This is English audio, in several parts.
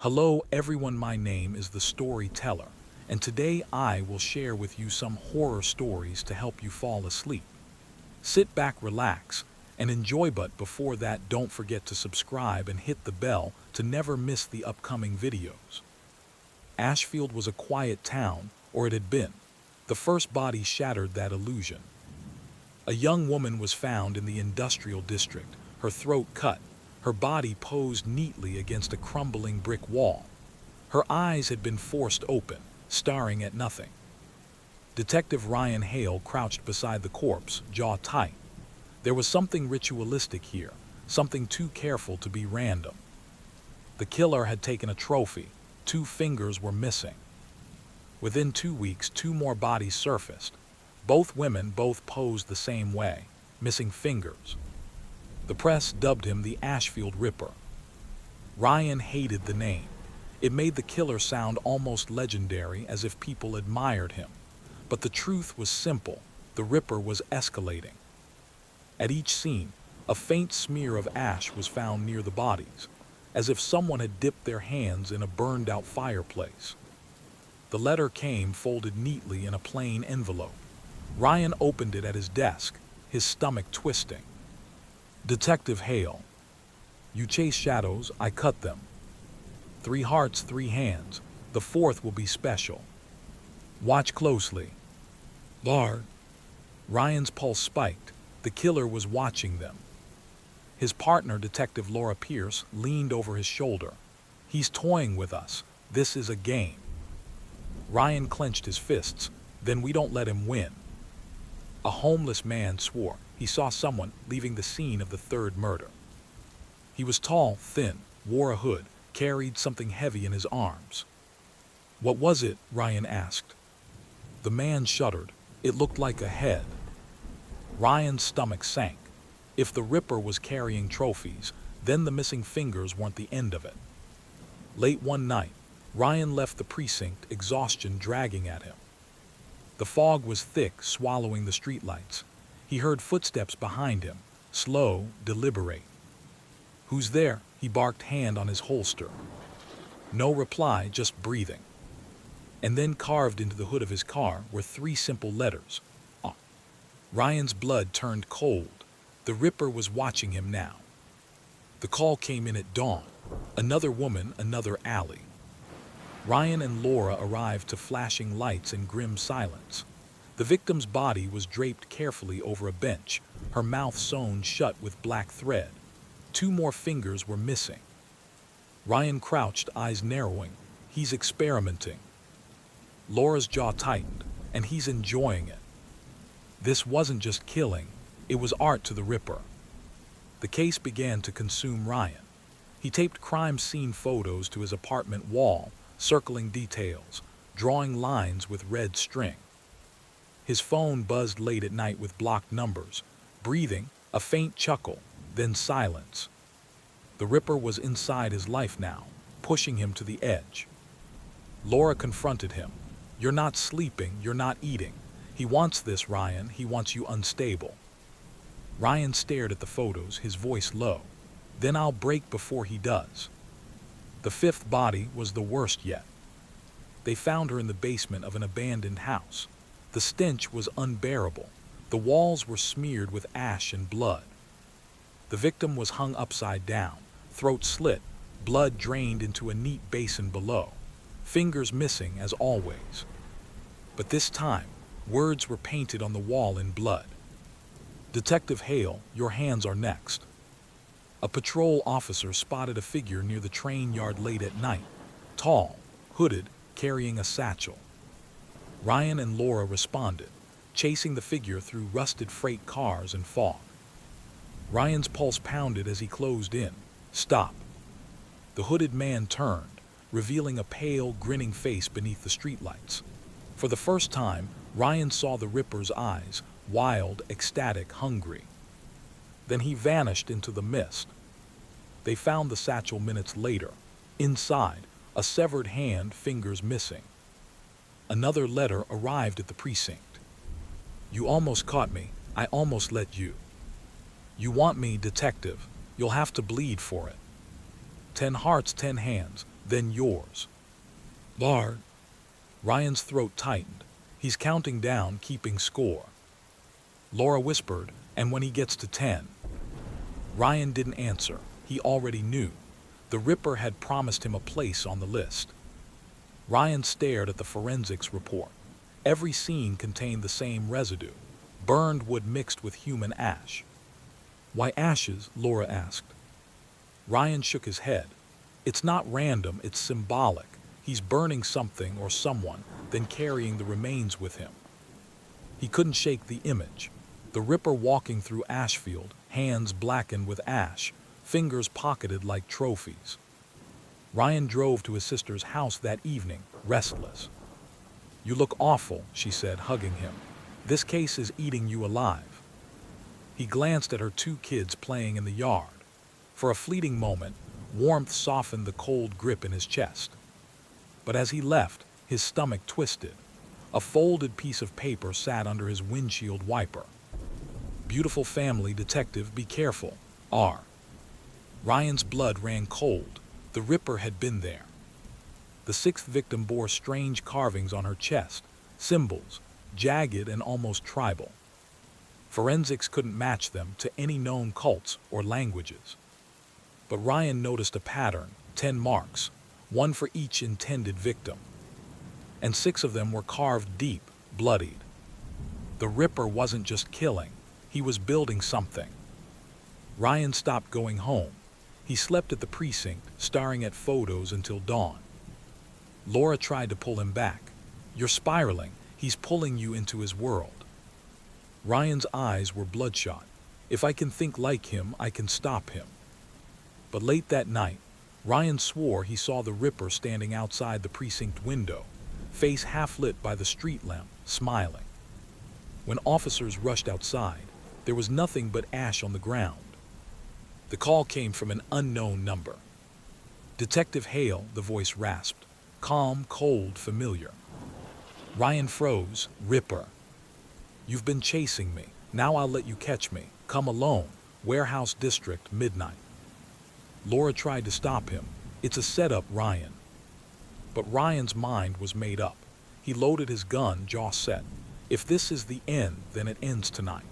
Hello everyone, my name is the Storyteller, and today I will share with you some horror stories to help you fall asleep. Sit back, relax, and enjoy, but before that don't forget to subscribe and hit the bell to never miss the upcoming videos. Ashfield was a quiet town, or it had been. The first body shattered that illusion. A young woman was found in the industrial district, her throat cut, her body posed neatly against a crumbling brick wall. Her eyes had been forced open, staring at nothing. Detective Ryan Hale crouched beside the corpse, jaw tight. There was something ritualistic here, something too careful to be random. The killer had taken a trophy. 2 fingers were missing. Within 2 weeks, 2 more bodies surfaced. Both women, both posed the same way, missing fingers. The press dubbed him the Ashfield Ripper. Ryan hated the name. It made the killer sound almost legendary, as if people admired him. But the truth was simple. The Ripper was escalating. At each scene, a faint smear of ash was found near the bodies, as if someone had dipped their hands in a burned-out fireplace. The letter came folded neatly in a plain envelope. Ryan opened it at his desk, his stomach twisting. Detective Hale, you chase shadows, I cut them. 3 hearts, 3 hands. The 4th will be special. Watch closely. Bard. Ryan's pulse spiked. The killer was watching them. His partner, Detective Laura Pierce, leaned over his shoulder. He's toying with us. This is a game. Ryan clenched his fists. Then we don't let him win. A homeless man swore he saw someone leaving the scene of the 3rd murder. He was tall, thin, wore a hood, carried something heavy in his arms. What was it? Ryan asked. The man shuddered. It looked like a head. Ryan's stomach sank. If the Ripper was carrying trophies, then the missing fingers weren't the end of it. Late one night, Ryan left the precinct, exhaustion dragging at him. The fog was thick, swallowing the streetlights. He heard footsteps behind him, slow, deliberate. Who's there? He barked, hand on his holster. No reply, just breathing. And then carved into the hood of his car were 3 simple letters. Ah. Ryan's blood turned cold. The Ripper was watching him now. The call came in at dawn. Another woman, another alley. Ryan and Laura arrived to flashing lights and grim silence. The victim's body was draped carefully over a bench, her mouth sewn shut with black thread. 2 more fingers were missing. Ryan crouched, eyes narrowing. He's experimenting. Laura's jaw tightened, and he's enjoying it. This wasn't just killing, it was art to the Ripper. The case began to consume Ryan. He taped crime scene photos to his apartment wall, circling details, drawing lines with red string. His phone buzzed late at night with blocked numbers, breathing, a faint chuckle, then silence. The Ripper was inside his life now, pushing him to the edge. Laura confronted him. You're not sleeping, you're not eating. He wants this, Ryan, he wants you unstable. Ryan stared at the photos, his voice low. Then I'll break before he does. The 5th body was the worst yet. They found her in the basement of an abandoned house. The stench was unbearable. The walls were smeared with ash and blood. The victim was hung upside down, throat slit, blood drained into a neat basin below. Fingers missing as always. But this time, words were painted on the wall in blood. Detective Hale, your hands are next. A patrol officer spotted a figure near the train yard late at night, tall, hooded, carrying a satchel. Ryan and Laura responded, chasing the figure through rusted freight cars and fog. Ryan's pulse pounded as he closed in. Stop. The hooded man turned, revealing a pale, grinning face beneath the streetlights. For the first time, Ryan saw the Ripper's eyes, wild, ecstatic, hungry. Then he vanished into the mist. They found the satchel minutes later. Inside, a severed hand, fingers missing. Another letter arrived at the precinct. You almost caught me. I almost let you. You want me, detective. You'll have to bleed for it. 10 hearts, 10 hands. then yours. Lard. Ryan's throat tightened. He's counting down, keeping score. Laura whispered, and when he gets to 10. Ryan didn't answer. He already knew. The Ripper had promised him a place on the list. Ryan stared at the forensics report. Every scene contained the same residue, burned wood mixed with human ash. Why ashes? Laura asked. Ryan shook his head. It's not random, it's symbolic. He's burning something or someone, then carrying the remains with him. He couldn't shake the image. The Ripper walking through Ashfield, hands blackened with ash, fingers pocketed like trophies. Ryan drove to his sister's house that evening, restless. You look awful, she said, hugging him. This case is eating you alive. He glanced at her 2 kids playing in the yard. For a fleeting moment, warmth softened the cold grip in his chest. But as he left, his stomach twisted. A folded piece of paper sat under his windshield wiper. Beautiful family, detective, be careful. R. Ryan's blood ran cold. The Ripper had been there. The 6th victim bore strange carvings on her chest, symbols, jagged and almost tribal. Forensics couldn't match them to any known cults or languages. But Ryan noticed a pattern, 10 marks, one for each intended victim. And 6 of them were carved deep, bloodied. The Ripper wasn't just killing, he was building something. Ryan stopped going home. He slept at the precinct, staring at photos until dawn. Laura tried to pull him back. You're spiraling. He's pulling you into his world. Ryan's eyes were bloodshot. If I can think like him, I can stop him. But late that night, Ryan swore he saw the Ripper standing outside the precinct window, face half lit by the street lamp, smiling. When officers rushed outside, there was nothing but ash on the ground. The call came from an unknown number. Detective Hale, the voice rasped. Calm, cold, familiar. Ryan froze. Ripper. You've been chasing me. Now I'll let you catch me. Come alone. Warehouse District, midnight. Laura tried to stop him. It's a setup, Ryan. But Ryan's mind was made up. He loaded his gun, jaw set. If this is the end, then it ends tonight.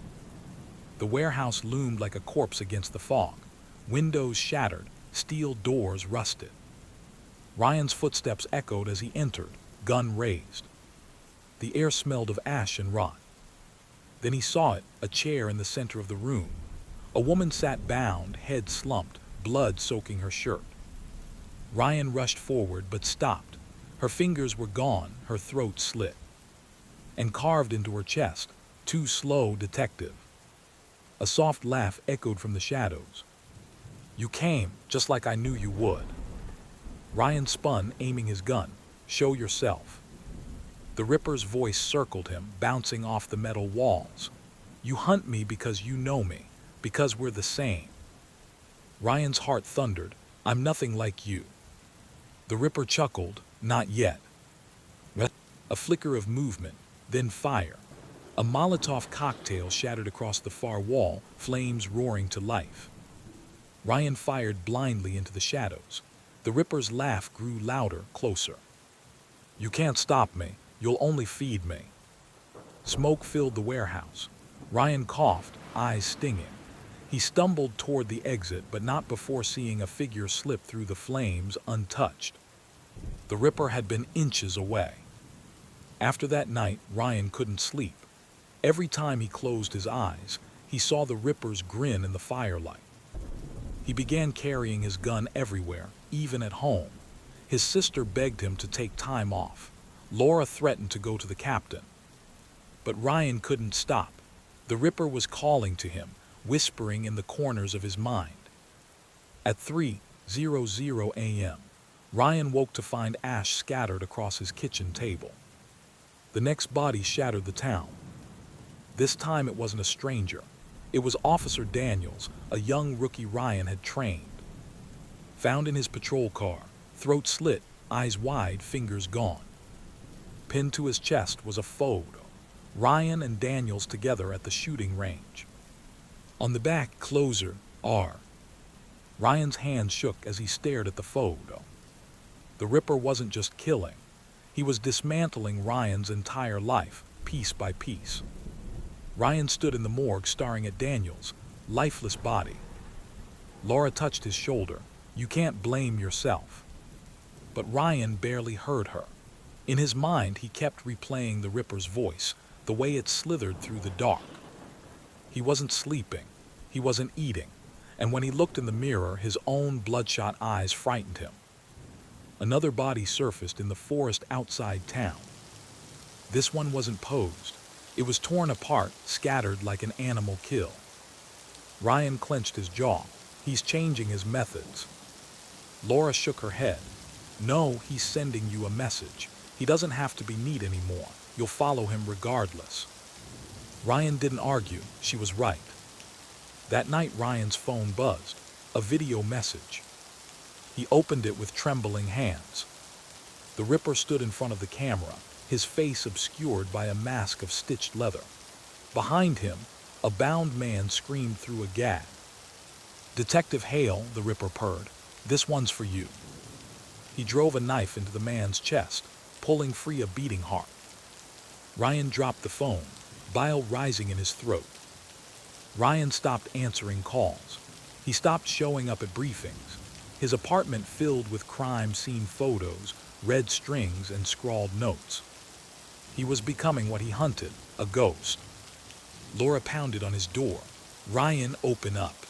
The warehouse loomed like a corpse against the fog. Windows shattered, steel doors rusted. Ryan's footsteps echoed as he entered, gun raised. The air smelled of ash and rot. Then he saw it, a chair in the center of the room. A woman sat bound, head slumped, blood soaking her shirt. Ryan rushed forward but stopped. Her fingers were gone, her throat slit. And carved into her chest, too slow, detective. A soft laugh echoed from the shadows. You came, just like I knew you would. Ryan spun, aiming his gun. Show yourself. The Ripper's voice circled him, bouncing off the metal walls. You hunt me because you know me, because we're the same. Ryan's heart thundered. I'm nothing like you. The Ripper chuckled. Not yet. A flicker of movement, then fire. A Molotov cocktail shattered across the far wall, flames roaring to life. Ryan fired blindly into the shadows. The Ripper's laugh grew louder, closer. You can't stop me. You'll only feed me. Smoke filled the warehouse. Ryan coughed, eyes stinging. He stumbled toward the exit, but not before seeing a figure slip through the flames untouched. The Ripper had been inches away. After that night, Ryan couldn't sleep. Every time he closed his eyes, he saw the Ripper's grin in the firelight. He began carrying his gun everywhere, even at home. His sister begged him to take time off. Laura threatened to go to the captain. But Ryan couldn't stop. The Ripper was calling to him, whispering in the corners of his mind. At 3:00 a.m., Ryan woke to find ash scattered across his kitchen table. The next body shattered the town. This time it wasn't a stranger. It was Officer Daniels, a young rookie Ryan had trained. Found in his patrol car, throat slit, eyes wide, fingers gone. Pinned to his chest was a photo. Ryan and Daniels together at the shooting range. On the back, closer, R. Ryan's hand shook as he stared at the photo. The Ripper wasn't just killing. He was dismantling Ryan's entire life, piece by piece. Ryan stood in the morgue staring at Daniel's lifeless body. Laura touched his shoulder. "You can't blame yourself." But Ryan barely heard her. In his mind, he kept replaying the Ripper's voice, the way it slithered through the dark. He wasn't sleeping. He wasn't eating. And when he looked in the mirror, his own bloodshot eyes frightened him. Another body surfaced in the forest outside town. This one wasn't posed. It was torn apart, scattered like an animal kill. Ryan clenched his jaw. He's changing his methods. Laura shook her head. "No, he's sending you a message. He doesn't have to be neat anymore. You'll follow him regardless." Ryan didn't argue. She was right. That night, Ryan's phone buzzed. A video message. He opened it with trembling hands. The Ripper stood in front of the camera, his face obscured by a mask of stitched leather. Behind him, a bound man screamed through a gag. "Detective Hale," the Ripper purred, "this one's for you." He drove a knife into the man's chest, pulling free a beating heart. Ryan dropped the phone, bile rising in his throat. Ryan stopped answering calls. He stopped showing up at briefings. His apartment filled with crime scene photos, red strings, and scrawled notes. He was becoming what he hunted, a ghost. Laura pounded on his door. "Ryan, open up."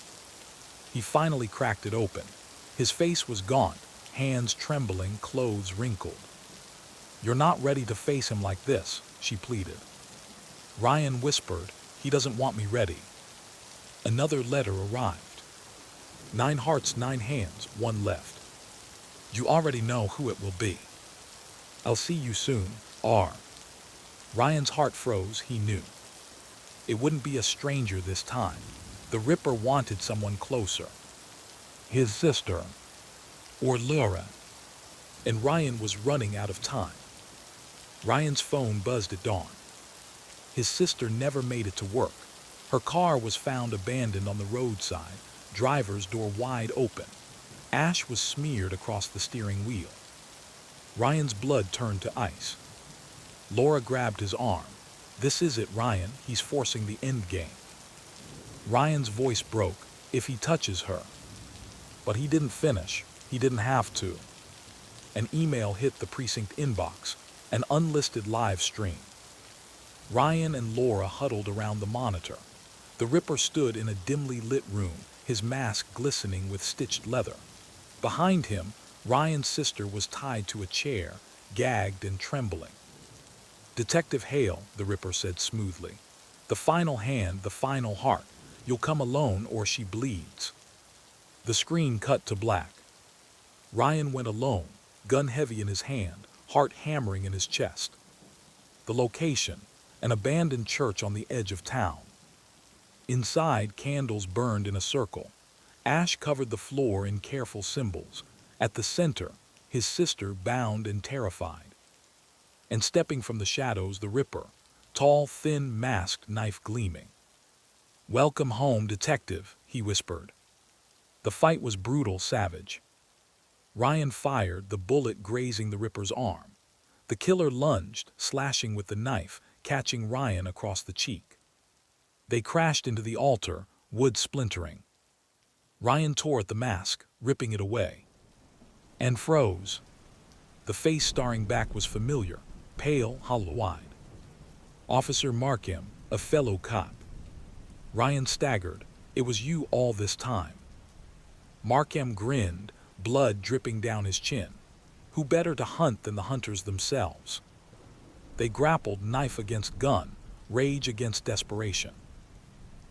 He finally cracked it open. His face was gaunt, hands trembling, clothes wrinkled. "You're not ready to face him like this," she pleaded. Ryan whispered, "He doesn't want me ready." Another letter arrived. 9 hearts, 9 hands, 1 left. "You already know who it will be. I'll see you soon, R." Ryan's heart froze. He knew. It wouldn't be a stranger this time. The Ripper wanted someone closer. His sister. Or Laura. And Ryan was running out of time. Ryan's phone buzzed at dawn. His sister never made it to work. Her car was found abandoned on the roadside, driver's door wide open. Ash was smeared across the steering wheel. Ryan's blood turned to ice. Laura grabbed his arm. "This is it, Ryan. He's forcing the end game." Ryan's voice broke. "If he touches her." But he didn't finish. He didn't have to. An email hit the precinct inbox, an unlisted live stream. Ryan and Laura huddled around the monitor. The Ripper stood in a dimly lit room, his mask glistening with stitched leather. Behind him, Ryan's sister was tied to a chair, gagged and trembling. "Detective Hale," the Ripper said smoothly. "The final hand, the final heart. You'll come alone or she bleeds." The screen cut to black. Ryan went alone, gun heavy in his hand, heart hammering in his chest. The location, an abandoned church on the edge of town. Inside, candles burned in a circle. Ash covered the floor in careful symbols. At the center, his sister bound and terrified. And stepping from the shadows, the Ripper, tall, thin, masked, knife gleaming. "Welcome home, detective," he whispered. The fight was brutal, savage. Ryan fired, the bullet grazing the Ripper's arm. The killer lunged, slashing with the knife, catching Ryan across the cheek. They crashed into the altar, wood splintering. Ryan tore at the mask, ripping it away. And froze. The face staring back was familiar, pale, hollow-eyed. Officer Markham, a fellow cop. Ryan staggered. "It was you all this time." Markham grinned, blood dripping down his chin. Who better to hunt than the hunters themselves? They grappled, knife against gun, rage against desperation.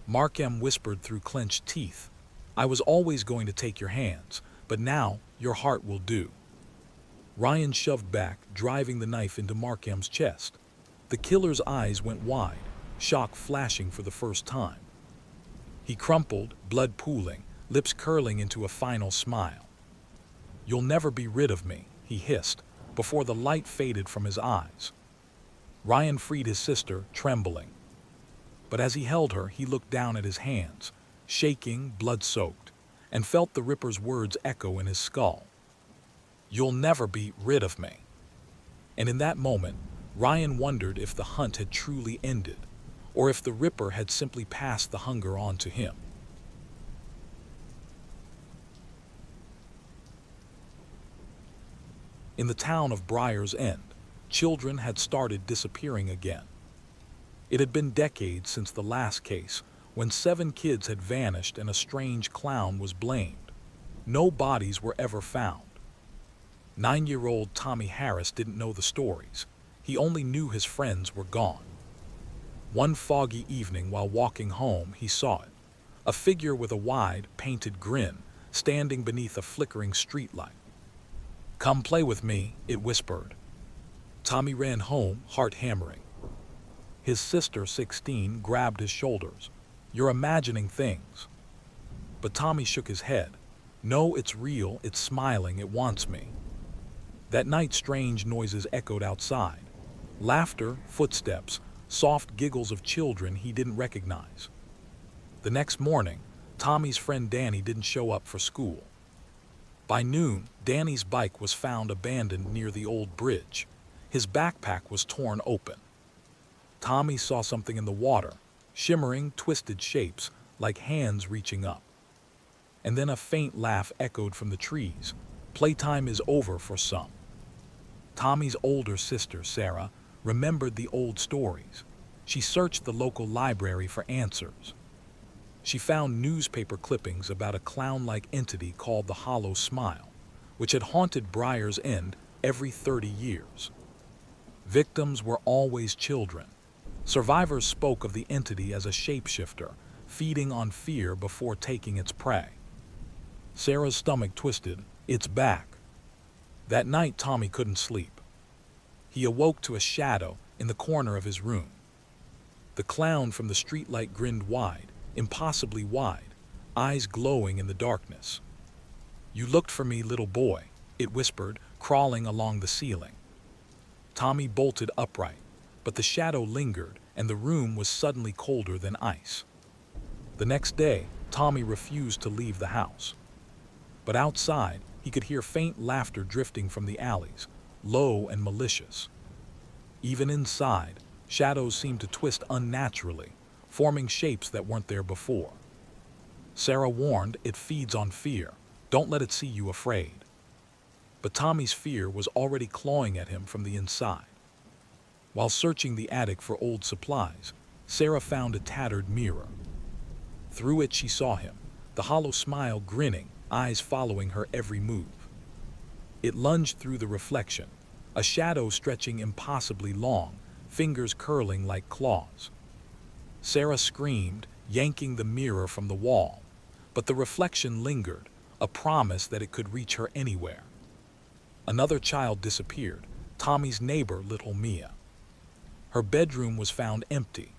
Markham whispered through clenched teeth, "I was always going to take your hands, but now your heart will do." Ryan shoved back, driving the knife into Markham's chest. The killer's eyes went wide, shock flashing for the first time. He crumpled, blood pooling, lips curling into a final smile. "You'll never be rid of me," he hissed, before the light faded from his eyes. Ryan freed his sister, trembling. But as he held her, he looked down at his hands, shaking, blood-soaked, and felt the Ripper's words echo in his skull. You'll never be rid of me." And in that moment, Ryan wondered if the hunt had truly ended, or if the Ripper had simply passed the hunger on to him. In the town of Briar's End, children had started disappearing again. It had been decades since the last case, when 7 kids had vanished and a strange clown was blamed. No bodies were ever found. 9-year-old Tommy Harris didn't know the stories. He only knew his friends were gone. One foggy evening while walking home, he saw it. A figure with a wide, painted grin, standing beneath a flickering streetlight. "Come play with me," it whispered. Tommy ran home, heart hammering. His sister, 16, grabbed his shoulders. "You're imagining things." But Tommy shook his head. "No, it's real, it's smiling, it wants me." That night, strange noises echoed outside. Laughter, footsteps, soft giggles of children he didn't recognize. The next morning, Tommy's friend Danny didn't show up for school. By noon, Danny's bike was found abandoned near the old bridge. His backpack was torn open. Tommy saw something in the water, shimmering, twisted shapes, like hands reaching up. And then a faint laugh echoed from the trees. Playtime is over for some. Tommy's older sister, Sarah, remembered the old stories. She searched the local library for answers. She found newspaper clippings about a clown-like entity called the Hollow Smile, which had haunted Briar's End every 30 years. Victims were always children. Survivors spoke of the entity as a shapeshifter, feeding on fear before taking its prey. Sarah's stomach twisted. "It's back." That night, Tommy couldn't sleep. He awoke to a shadow in the corner of his room. The clown from the streetlight grinned wide, impossibly wide, eyes glowing in the darkness. "You looked for me, little boy," it whispered, crawling along the ceiling. Tommy bolted upright, but the shadow lingered, and the room was suddenly colder than ice. The next day, Tommy refused to leave the house. But outside, he could hear faint laughter drifting from the alleys, low and malicious. Even inside, shadows seemed to twist unnaturally, forming shapes that weren't there before. Sarah warned, "It feeds on fear. Don't let it see you afraid." But Tommy's fear was already clawing at him from the inside. While searching the attic for old supplies, Sarah found a tattered mirror. Through it she saw him, the hollow smile grinning, eyes following her every move. It lunged through the reflection, a shadow stretching impossibly long, fingers curling like claws. Sarah screamed, yanking the mirror from the wall, but the reflection lingered, a promise that it could reach her anywhere. Another child disappeared, Tommy's neighbor, little Mia. Her bedroom was found empty,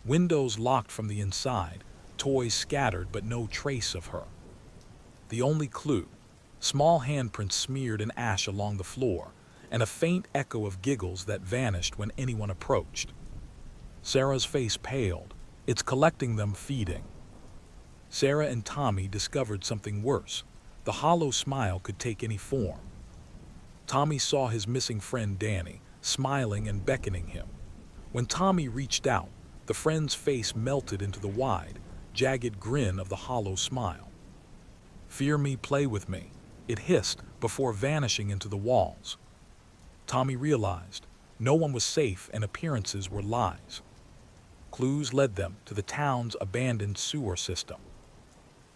windows locked from the inside, toys scattered but no trace of her. The only clue, small handprints smeared in ash along the floor, and a faint echo of giggles that vanished when anyone approached. Sarah's face paled. "It's collecting them, feeding." Sarah and Tommy discovered something worse. The hollow smile could take any form. Tommy saw his missing friend Danny, smiling and beckoning him. When Tommy reached out, the friend's face melted into the wide, jagged grin of the hollow smile. "Fear me, play with me," it hissed before vanishing into the walls. Tommy realized no one was safe and appearances were lies. Clues led them to the town's abandoned sewer system.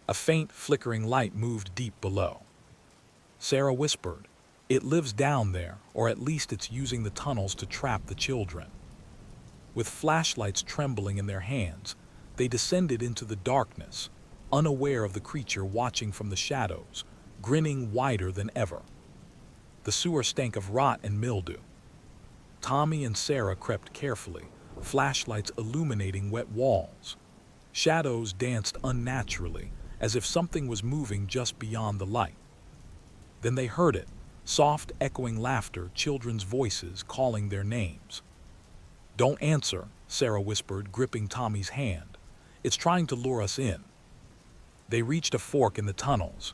A faint, flickering light moved deep below. Sarah whispered, "It lives down there, or at least it's using the tunnels to trap the children." With flashlights trembling in their hands, they descended into the darkness, unaware of the creature watching from the shadows, grinning wider than ever. The sewer stank of rot and mildew. Tommy and Sarah crept carefully, flashlights illuminating wet walls. Shadows danced unnaturally, as if something was moving just beyond the light. Then they heard it, soft, echoing laughter, children's voices calling their names. "Don't answer," Sarah whispered, gripping Tommy's hand. "It's trying to lure us in." They reached a fork in the tunnels.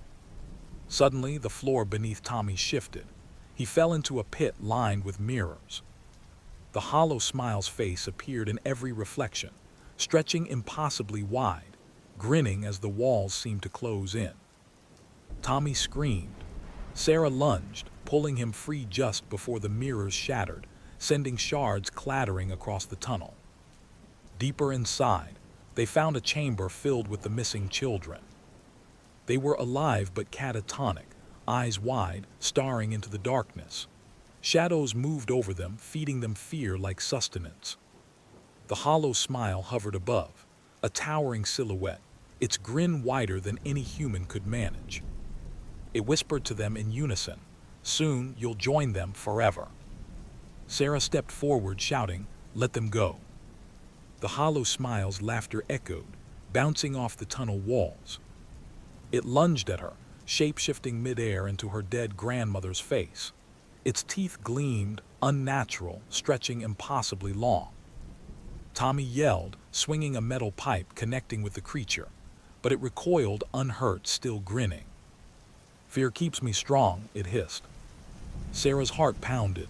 Suddenly, the floor beneath Tommy shifted. He fell into a pit lined with mirrors. The hollow smile's face appeared in every reflection, stretching impossibly wide, grinning as the walls seemed to close in. Tommy screamed. Sarah lunged, pulling him free just before the mirrors shattered, sending shards clattering across the tunnel. Deeper inside, they found a chamber filled with the missing children. They were alive but catatonic, eyes wide, staring into the darkness. Shadows moved over them, feeding them fear like sustenance. The hollow smile hovered above, a towering silhouette, its grin wider than any human could manage. It whispered to them in unison, "Soon you'll join them forever." Sarah stepped forward, shouting, "Let them go." The hollow smile's laughter echoed, bouncing off the tunnel walls. It lunged at her, shape-shifting midair into her dead grandmother's face. Its teeth gleamed, unnatural, stretching impossibly long. Tommy yelled, swinging a metal pipe connecting with the creature, but it recoiled unhurt, still grinning. "Fear keeps me strong," it hissed. Sarah's heart pounded.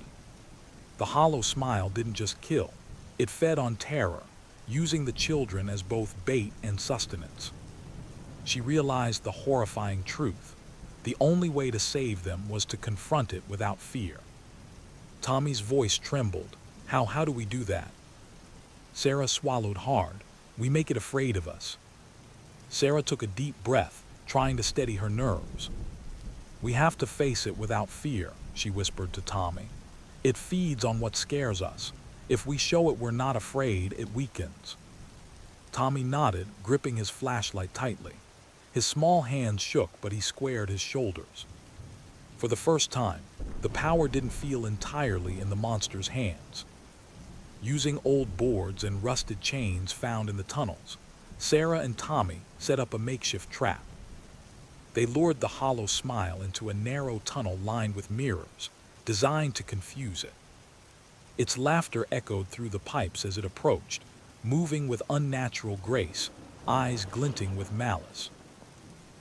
The hollow smile didn't just kill, it fed on terror, using the children as both bait and sustenance. She realized the horrifying truth. The only way to save them was to confront it without fear. Tommy's voice trembled. How do we do that?" Sarah swallowed hard. "We make it afraid of us." Sarah took a deep breath, trying to steady her nerves. "We have to face it without fear," she whispered to Tommy. "It feeds on what scares us. If we show it we're not afraid, it weakens." Tommy nodded, gripping his flashlight tightly. His small hands shook, but he squared his shoulders. For the first time, the power didn't feel entirely in the monster's hands. Using old boards and rusted chains found in the tunnels, Sarah and Tommy set up a makeshift trap. They lured the hollow smile into a narrow tunnel lined with mirrors, designed to confuse it. Its laughter echoed through the pipes as it approached, moving with unnatural grace, eyes glinting with malice.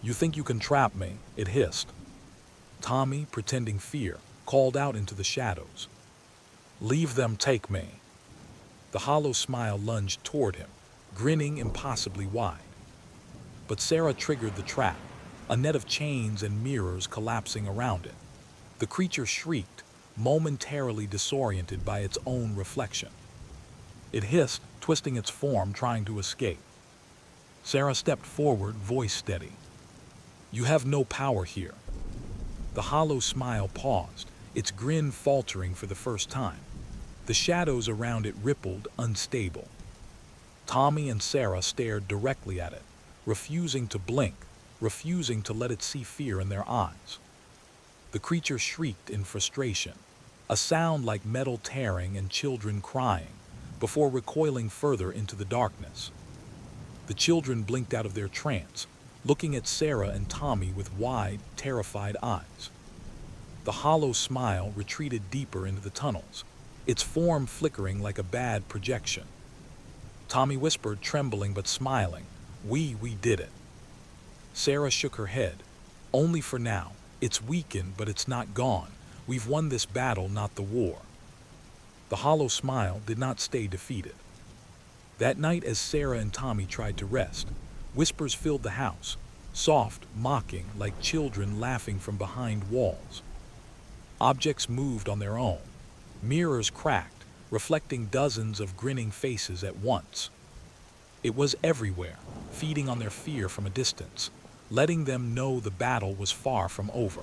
"You think you can trap me?" it hissed. Tommy, pretending fear, called out into the shadows. "Leave them take me." The hollow smile lunged toward him, grinning impossibly wide. But Sarah triggered the trap, a net of chains and mirrors collapsing around it. The creature shrieked, momentarily disoriented by its own reflection. It hissed, twisting its form, trying to escape. Sarah stepped forward, voice steady. "You have no power here." The hollow smile paused, its grin faltering for the first time. The shadows around it rippled, unstable. Tommy and Sarah stared directly at it, refusing to blink, refusing to let it see fear in their eyes. The creature shrieked in frustration, a sound like metal tearing and children crying, before recoiling further into the darkness. The children blinked out of their trance, looking at Sarah and Tommy with wide, terrified eyes. The hollow smile retreated deeper into the tunnels, its form flickering like a bad projection. Tommy whispered, trembling but smiling, We did it." Sarah shook her head. "Only for now. It's weakened, but it's not gone. We've won this battle, not the war." The hollow smile did not stay defeated. That night, as Sarah and Tommy tried to rest, whispers filled the house, soft, mocking, like children laughing from behind walls. Objects moved on their own. Mirrors cracked, reflecting dozens of grinning faces at once. It was everywhere, feeding on their fear from a distance, letting them know the battle was far from over.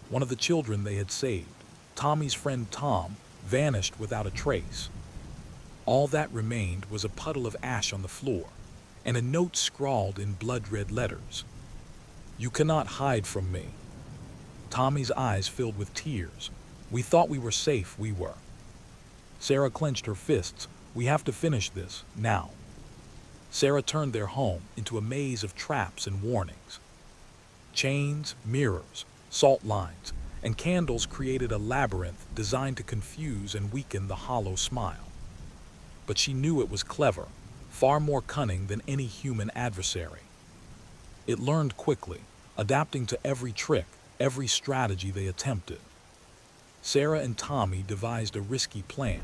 One of the children they had saved, Tommy's friend Tom, vanished without a trace. All that remained was a puddle of ash on the floor, and a note scrawled in blood-red letters. "You cannot hide from me." Tommy's eyes filled with tears. "We thought we were safe, we were." Sarah clenched her fists. "We have to finish this, now." Sarah turned their home into a maze of traps and warnings. Chains, mirrors, salt lines, and candles created a labyrinth designed to confuse and weaken the hollow smile. But she knew it was clever, far more cunning than any human adversary. It learned quickly, adapting to every trick, every strategy they attempted. Sarah and Tommy devised a risky plan: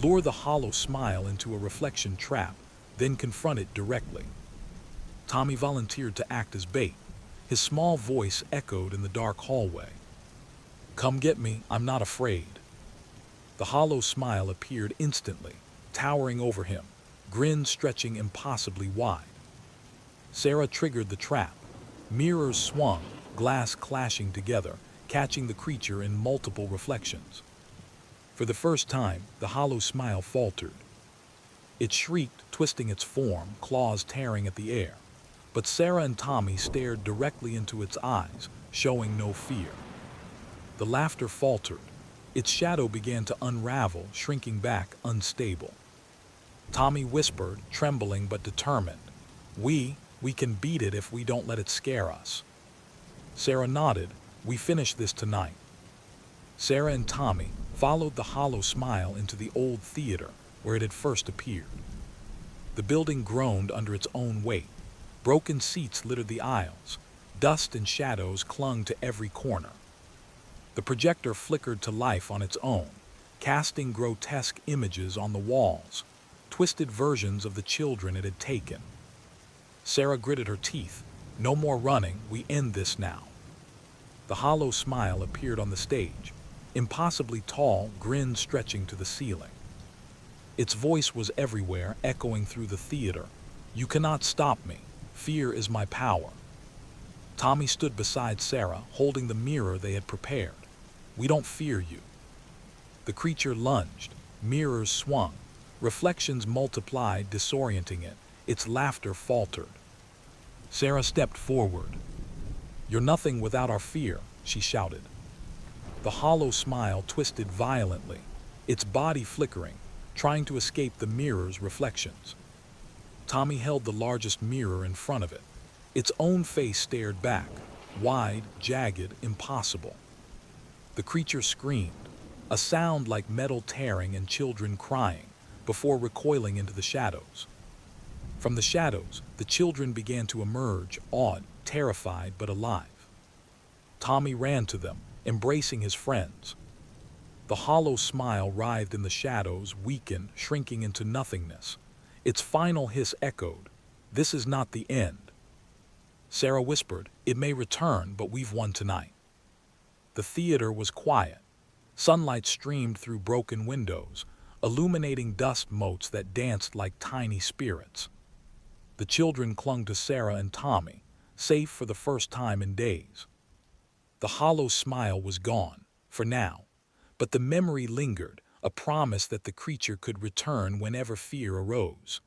lure the hollow smile into a reflection trap, then confront it directly. Tommy volunteered to act as bait. His small voice echoed in the dark hallway. "Come get me, I'm not afraid." The hollow smile appeared instantly, towering over him, grin stretching impossibly wide. Sarah triggered the trap. Mirrors swung, glass clashing together, catching the creature in multiple reflections. For the first time, the hollow smile faltered. It shrieked, twisting its form, claws tearing at the air. But Sarah and Tommy stared directly into its eyes, showing no fear. The laughter faltered. Its shadow began to unravel, shrinking back, unstable. Tommy whispered, trembling but determined, We can beat it if we don't let it scare us." Sarah nodded. "We finish this tonight." Sarah and Tommy followed the hollow smile into the old theater where it had first appeared. The building groaned under its own weight. Broken seats littered the aisles. Dust and shadows clung to every corner. The projector flickered to life on its own, casting grotesque images on the walls, twisted versions of the children it had taken. Sarah gritted her teeth. "No more running, we end this now." The hollow smile appeared on the stage, impossibly tall, grin stretching to the ceiling. Its voice was everywhere, echoing through the theater. "You cannot stop me. Fear is my power." Tommy stood beside Sarah, holding the mirror they had prepared. "We don't fear you." The creature lunged. Mirrors swung. Reflections multiplied, disorienting it. Its laughter faltered. Sarah stepped forward. "You're nothing without our fear," she shouted. The hollow smile twisted violently, its body flickering, trying to escape the mirror's reflections. Tommy held the largest mirror in front of it. Its own face stared back, wide, jagged, impossible. The creature screamed, a sound like metal tearing and children crying, before recoiling into the shadows. From the shadows, the children began to emerge, awed, terrified, but alive. Tommy ran to them, embracing his friends. The hollow smile writhed in the shadows, weakened, shrinking into nothingness. Its final hiss echoed, "This is not the end." Sarah whispered, "It may return, but we've won tonight." The theater was quiet. Sunlight streamed through broken windows, illuminating dust motes that danced like tiny spirits. The children clung to Sarah and Tommy, safe for the first time in days. The hollow smile was gone, for now, but the memory lingered, a promise that the creature could return whenever fear arose.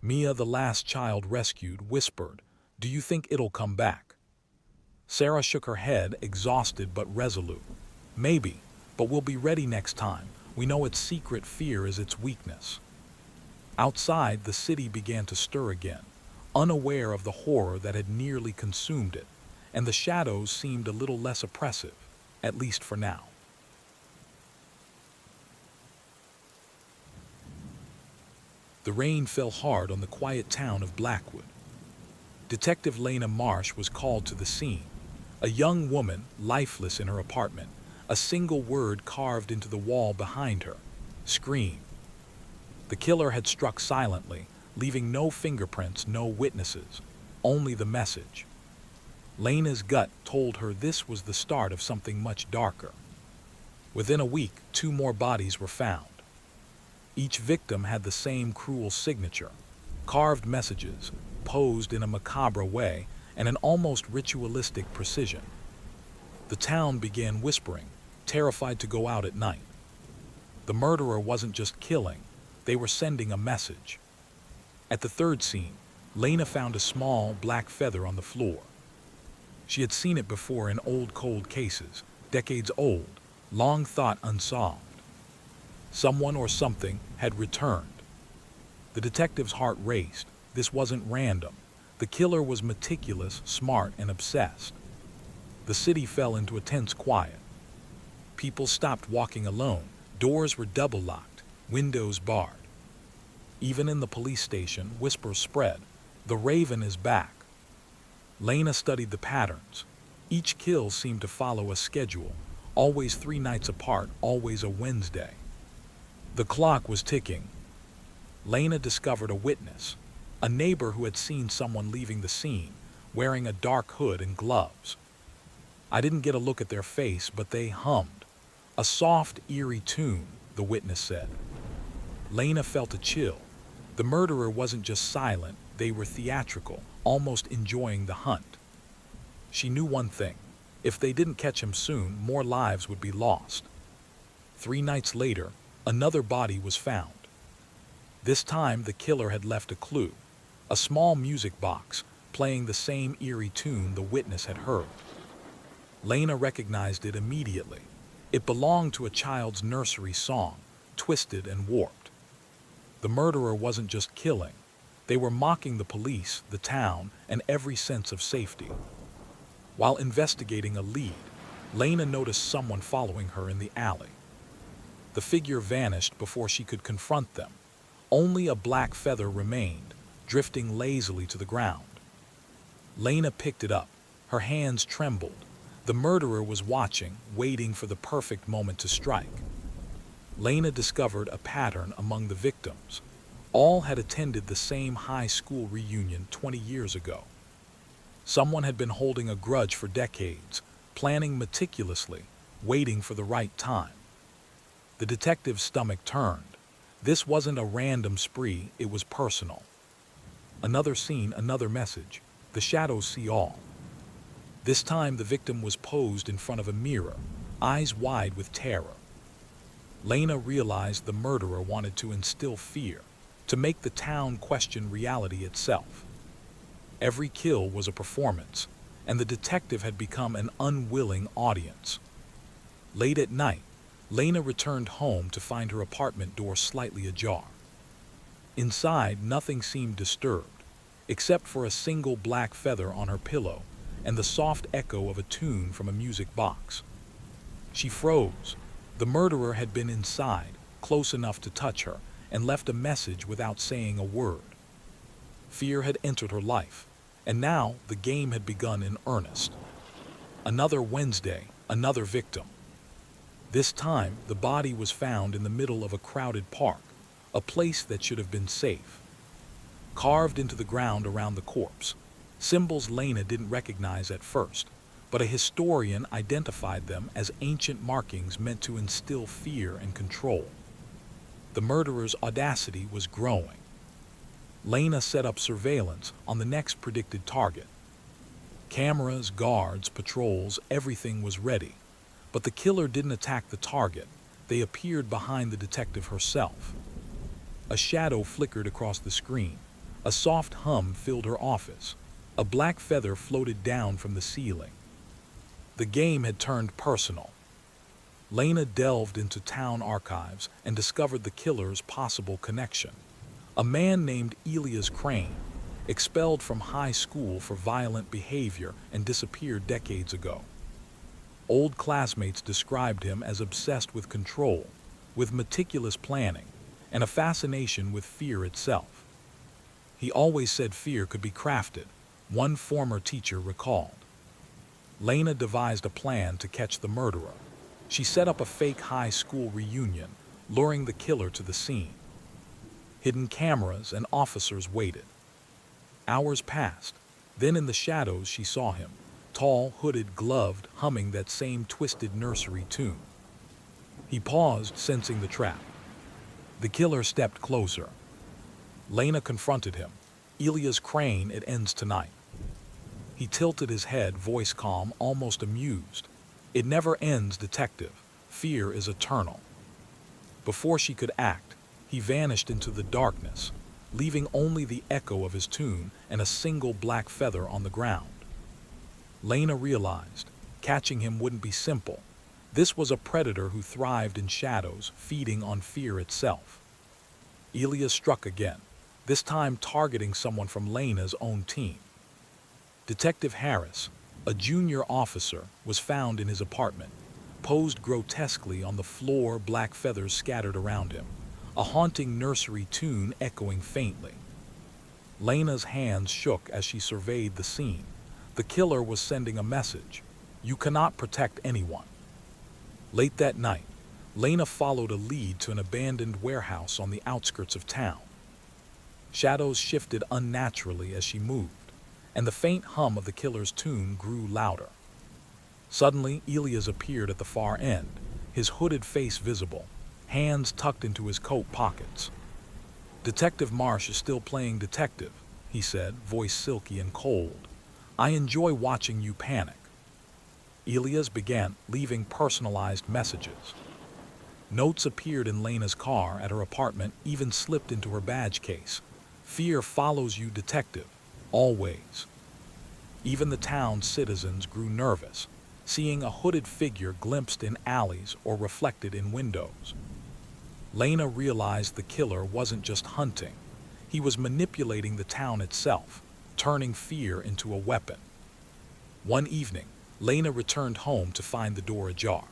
Mia, the last child rescued, whispered, "Do you think it'll come back?" Sarah shook her head, exhausted but resolute. "Maybe, but we'll be ready next time. We know its secret fear is its weakness." Outside, the city began to stir again, unaware of the horror that had nearly consumed it, and the shadows seemed a little less oppressive, at least for now. The rain fell hard on the quiet town of Blackwood. Detective Lena Marsh was called to the scene. A young woman, lifeless in her apartment, a single word carved into the wall behind her: "Scream." The killer had struck silently, leaving no fingerprints, no witnesses, only the message. Lena's gut told her this was the start of something much darker. Within a week, 2 more bodies were found. Each victim had the same cruel signature: carved messages, posed in a macabre way, and an almost ritualistic precision. The town began whispering, terrified to go out at night. The murderer wasn't just killing, they were sending a message. At the third scene, Lena found a small black feather on the floor. She had seen it before in old cold cases, decades old, long thought unsolved. Someone or something had returned. The detective's heart raced. This wasn't random. The killer was meticulous, smart, and obsessed. The city fell into a tense quiet. People stopped walking alone. Doors were double-locked, windows barred. Even in the police station, whispers spread: "The Raven is back." Lena studied the patterns. Each kill seemed to follow a schedule, always 3 nights apart, always a Wednesday. The clock was ticking. Lena discovered a witness, a neighbor who had seen someone leaving the scene, wearing a dark hood and gloves. I didn't get a look at their face, but they hummed. A soft, eerie tune, the witness said. Lena felt a chill. The murderer wasn't just silent, they were theatrical, almost enjoying the hunt. She knew one thing. If they didn't catch him soon, more lives would be lost. 3 nights later, another body was found. This time, the killer had left a clue. A small music box, playing the same eerie tune the witness had heard. Lena recognized it immediately. It belonged to a child's nursery song, twisted and warped. The murderer wasn't just killing. They were mocking the police, the town, and every sense of safety. While investigating a lead, Lena noticed someone following her in the alley. The figure vanished before she could confront them. Only a black feather remained, drifting lazily to the ground. Lena picked it up. Her hands trembled. The murderer was watching, waiting for the perfect moment to strike. Lena discovered a pattern among the victims. All had attended the same high school reunion 20 years ago. Someone had been holding a grudge for decades, planning meticulously, waiting for the right time. The detective's stomach turned. This wasn't a random spree, it was personal. Another scene, another message. The shadows see all. This time the victim was posed in front of a mirror, eyes wide with terror. Lena realized the murderer wanted to instill fear, to make the town question reality itself. Every kill was a performance, and the detective had become an unwilling audience. Late at night, Lena returned home to find her apartment door slightly ajar. Inside, nothing seemed disturbed, except for a single black feather on her pillow and the soft echo of a tune from a music box. She froze. The murderer had been inside, close enough to touch her, and left a message without saying a word. Fear had entered her life, and now the game had begun in earnest. Another Wednesday, another victim. This time, the body was found in the middle of a crowded park, a place that should have been safe. Carved into the ground around the corpse, symbols Lena didn't recognize at first, but a historian identified them as ancient markings meant to instill fear and control. The murderer's audacity was growing. Lena set up surveillance on the next predicted target. Cameras, guards, patrols, everything was ready. But the killer didn't attack the target. They appeared behind the detective herself. A shadow flickered across the screen. A soft hum filled her office. A black feather floated down from the ceiling. The game had turned personal. Lena delved into town archives and discovered the killer's possible connection. A man named Elias Crane, expelled from high school for violent behavior and disappeared decades ago. Old classmates described him as obsessed with control, with meticulous planning, and a fascination with fear itself. He always said fear could be crafted, one former teacher recalled. Lena devised a plan to catch the murderer. She set up a fake high school reunion, luring the killer to the scene. Hidden cameras and officers waited. Hours passed. Then in the shadows she saw him, tall, hooded, gloved, humming that same twisted nursery tune. He paused, sensing the trap. The killer stepped closer. Lena confronted him. Elias Crane, it ends tonight. He tilted his head, voice calm, almost amused. It never ends, detective. Fear is eternal. Before she could act, he vanished into the darkness, leaving only the echo of his tune and a single black feather on the ground. Lena realized catching him wouldn't be simple. This was a predator who thrived in shadows, feeding on fear itself. Elias struck again, this time targeting someone from Lena's own team. Detective Harris, a junior officer, was found in his apartment, posed grotesquely on the floor, black feathers scattered around him, a haunting nursery tune echoing faintly. Lena's hands shook as she surveyed the scene. The killer was sending a message. You cannot protect anyone. Late that night, Lena followed a lead to an abandoned warehouse on the outskirts of town. Shadows shifted unnaturally as she moved, and the faint hum of the killer's tune grew louder. Suddenly, Elias appeared at the far end, his hooded face visible, hands tucked into his coat pockets. "Detective Marsh is still playing detective," he said, voice silky and cold. "I enjoy watching you panic." Elias began leaving personalized messages. Notes appeared in Lena's car at her apartment, even slipped into her badge case. "Fear follows you, detective, always." Even the town's citizens grew nervous, seeing a hooded figure glimpsed in alleys or reflected in windows. Lena realized the killer wasn't just hunting. He was manipulating the town itself, turning fear into a weapon. One evening, Lena returned home to find the door ajar.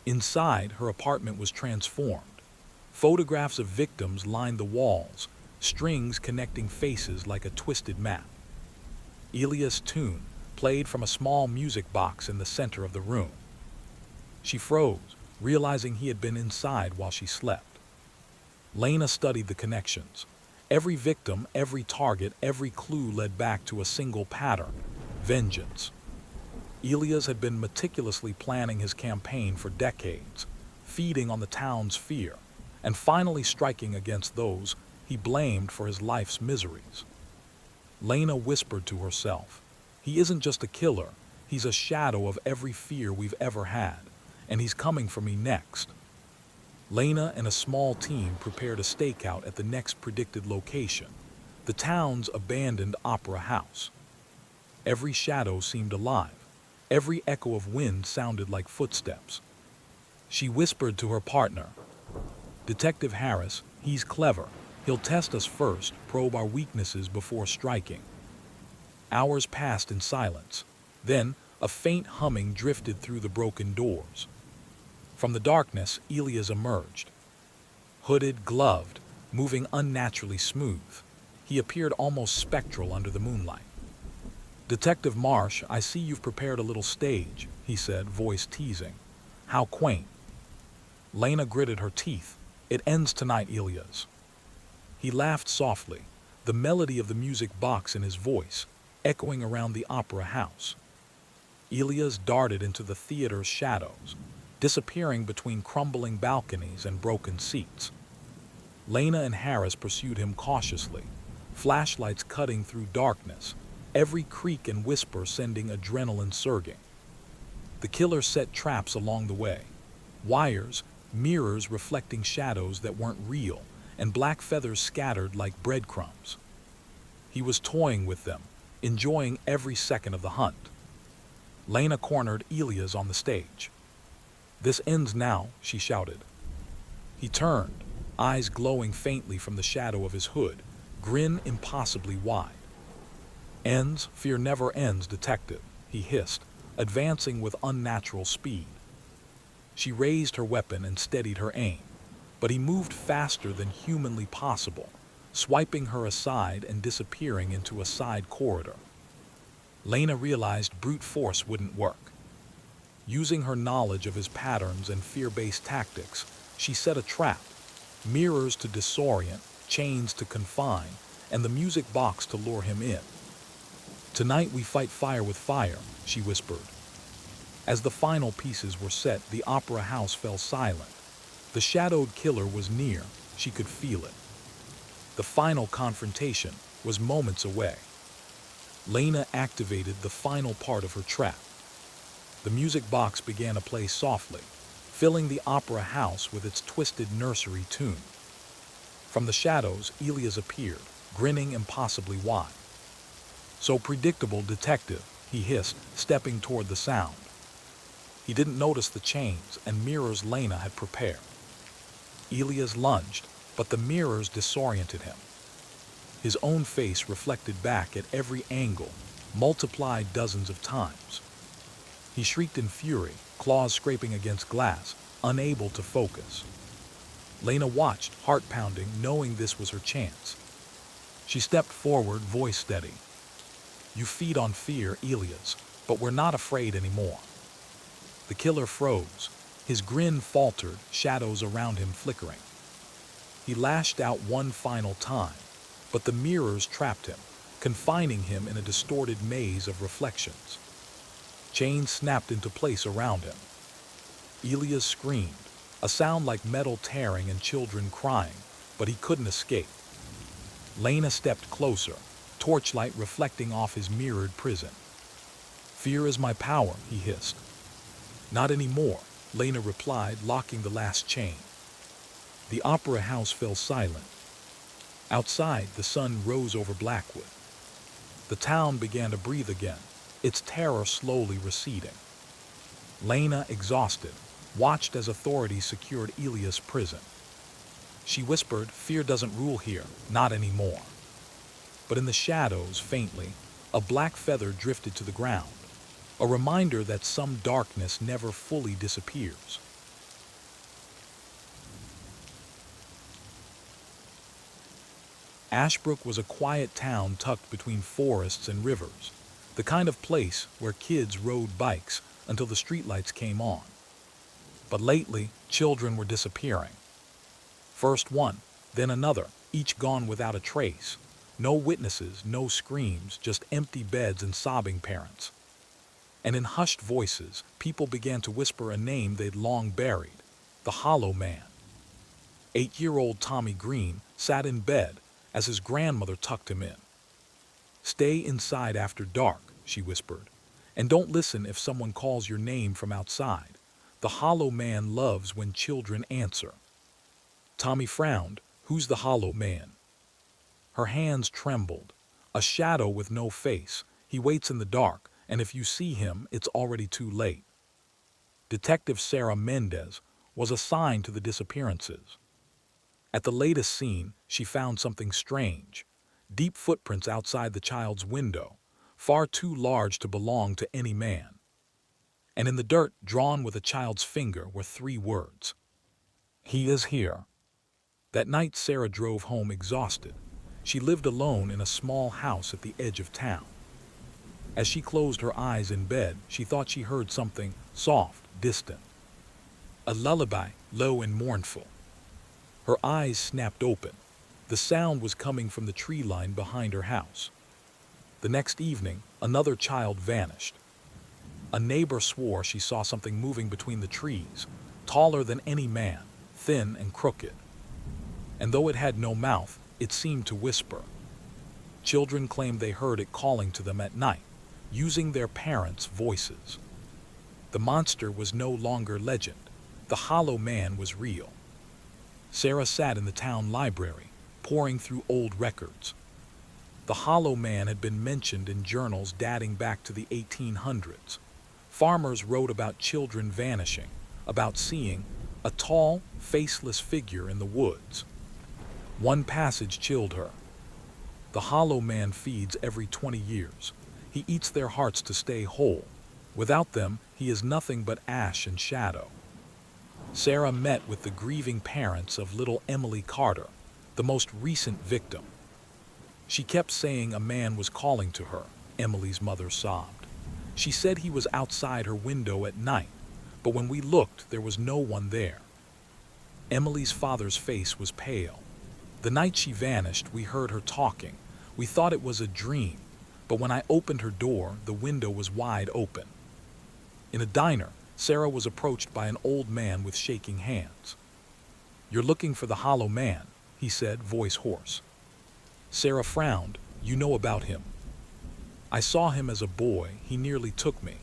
Inside, her apartment was transformed. Photographs of victims lined the walls, strings connecting faces like a twisted map. Elias' tune played from a small music box in the center of the room. She froze, realizing he had been inside while she slept. Lena studied the connections. Every victim, every target, every clue led back to a single pattern: vengeance. Elias had been meticulously planning his campaign for decades, feeding on the town's fear, and finally striking against those he blamed for his life's miseries. Lena whispered to herself, "He isn't just a killer, he's a shadow of every fear we've ever had, and he's coming for me next." Lena and a small team prepared a stakeout at the next predicted location, the town's abandoned opera house. Every shadow seemed alive. Every echo of wind sounded like footsteps. She whispered to her partner, "Detective Harris, he's clever. He'll test us first, probe our weaknesses before striking." Hours passed in silence. Then, a faint humming drifted through the broken doors. From the darkness, Elias emerged. Hooded, gloved, moving unnaturally smooth, he appeared almost spectral under the moonlight. "Detective Marsh, I see you've prepared a little stage," he said, voice teasing. "How quaint." Lena gritted her teeth. "It ends tonight, Elias." He laughed softly, the melody of the music box in his voice, echoing around the opera house. Elias darted into the theater's shadows, disappearing between crumbling balconies and broken seats. Lena and Harris pursued him cautiously, flashlights cutting through darkness, every creak and whisper sending adrenaline surging. The killer set traps along the way. Wires, mirrors reflecting shadows that weren't real, and black feathers scattered like breadcrumbs. He was toying with them, enjoying every second of the hunt. Lena cornered Elias on the stage. "This ends now," she shouted. He turned, eyes glowing faintly from the shadow of his hood, grin impossibly wide. "Ends, fear never ends, detective," he hissed, advancing with unnatural speed. She raised her weapon and steadied her aim, but he moved faster than humanly possible, swiping her aside and disappearing into a side corridor. Lena realized brute force wouldn't work. Using her knowledge of his patterns and fear-based tactics, she set a trap: mirrors to disorient, chains to confine, and the music box to lure him in. "Tonight we fight fire with fire," she whispered. As the final pieces were set, the opera house fell silent. The shadowed killer was near, she could feel it. The final confrontation was moments away. Lena activated the final part of her trap. The music box began to play softly, filling the opera house with its twisted nursery tune. From the shadows, Elias appeared, grinning impossibly wide. "So predictable, detective," he hissed, stepping toward the sound. He didn't notice the chains and mirrors Lena had prepared. Elias lunged, but the mirrors disoriented him. His own face reflected back at every angle, multiplied dozens of times. He shrieked in fury, claws scraping against glass, unable to focus. Lena watched, heart pounding, knowing this was her chance. She stepped forward, voice steady. You feed on fear, Elias, but we're not afraid anymore." The killer froze. His grin faltered, shadows around him flickering. He lashed out one final time, but the mirrors trapped him, confining him in a distorted maze of reflections. Chains snapped into place around him. Elias screamed, a sound like metal tearing and children crying, but he couldn't escape. Lena stepped closer, torchlight reflecting off his mirrored prison. "Fear is my power," he hissed. "Not anymore," Lena replied, locking the last chain. The opera house fell silent. Outside, the sun rose over Blackwood. The town began to breathe again, its terror slowly receding. Lena, exhausted, watched as authorities secured Elias' prison. She whispered, "Fear doesn't rule here, not anymore." But in the shadows, faintly, a black feather drifted to the ground, a reminder that some darkness never fully disappears. Ashbrook was a quiet town tucked between forests and rivers, the kind of place where kids rode bikes until the streetlights came on. But lately, children were disappearing. First one, then another, each gone without a trace. No witnesses, no screams, just empty beds and sobbing parents. And in hushed voices, people began to whisper a name they'd long buried: the Hollow Man. 8-year-old Tommy Green sat in bed as his grandmother tucked him in. "Stay inside after dark," she whispered, "and don't listen if someone calls your name from outside. The Hollow Man loves when children answer." Tommy frowned. "Who's the Hollow Man?" Her hands trembled. "A shadow with no face. He waits in the dark, and if you see him, it's already too late." Detective Sarah Mendez was assigned to the disappearances. At the latest scene, she found something strange: deep footprints outside the child's window, far too large to belong to any man. And in the dirt, drawn with a child's finger, were 3 words: "He is here." That night, Sarah drove home exhausted. She lived alone in a small house at the edge of town. As she closed her eyes in bed, she thought she heard something soft, distant. A lullaby, low and mournful. Her eyes snapped open. The sound was coming from the tree line behind her house. The next evening, another child vanished. A neighbor swore she saw something moving between the trees, taller than any man, thin and crooked. And though it had no mouth, it seemed to whisper. Children claimed they heard it calling to them at night, using their parents' voices. The monster was no longer legend. The Hollow Man was real. Sarah sat in the town library, poring through old records. The Hollow Man had been mentioned in journals dating back to the 1800s. Farmers wrote about children vanishing, about seeing a tall, faceless figure in the woods. One passage chilled her. "The Hollow Man feeds every 20 years. He eats their hearts to stay whole. Without them, he is nothing but ash and shadow." Sarah met with the grieving parents of little Emily Carter, the most recent victim. "She kept saying a man was calling to her," Emily's mother sobbed. "She said he was outside her window at night, but when we looked, there was no one there." Emily's father's face was pale. "The night she vanished, we heard her talking. We thought it was a dream, but when I opened her door, the window was wide open." In a diner, Sarah was approached by an old man with shaking hands. "You're looking for the Hollow Man," he said, voice hoarse. Sarah frowned. "You know about him." "I saw him as a boy. He nearly took me.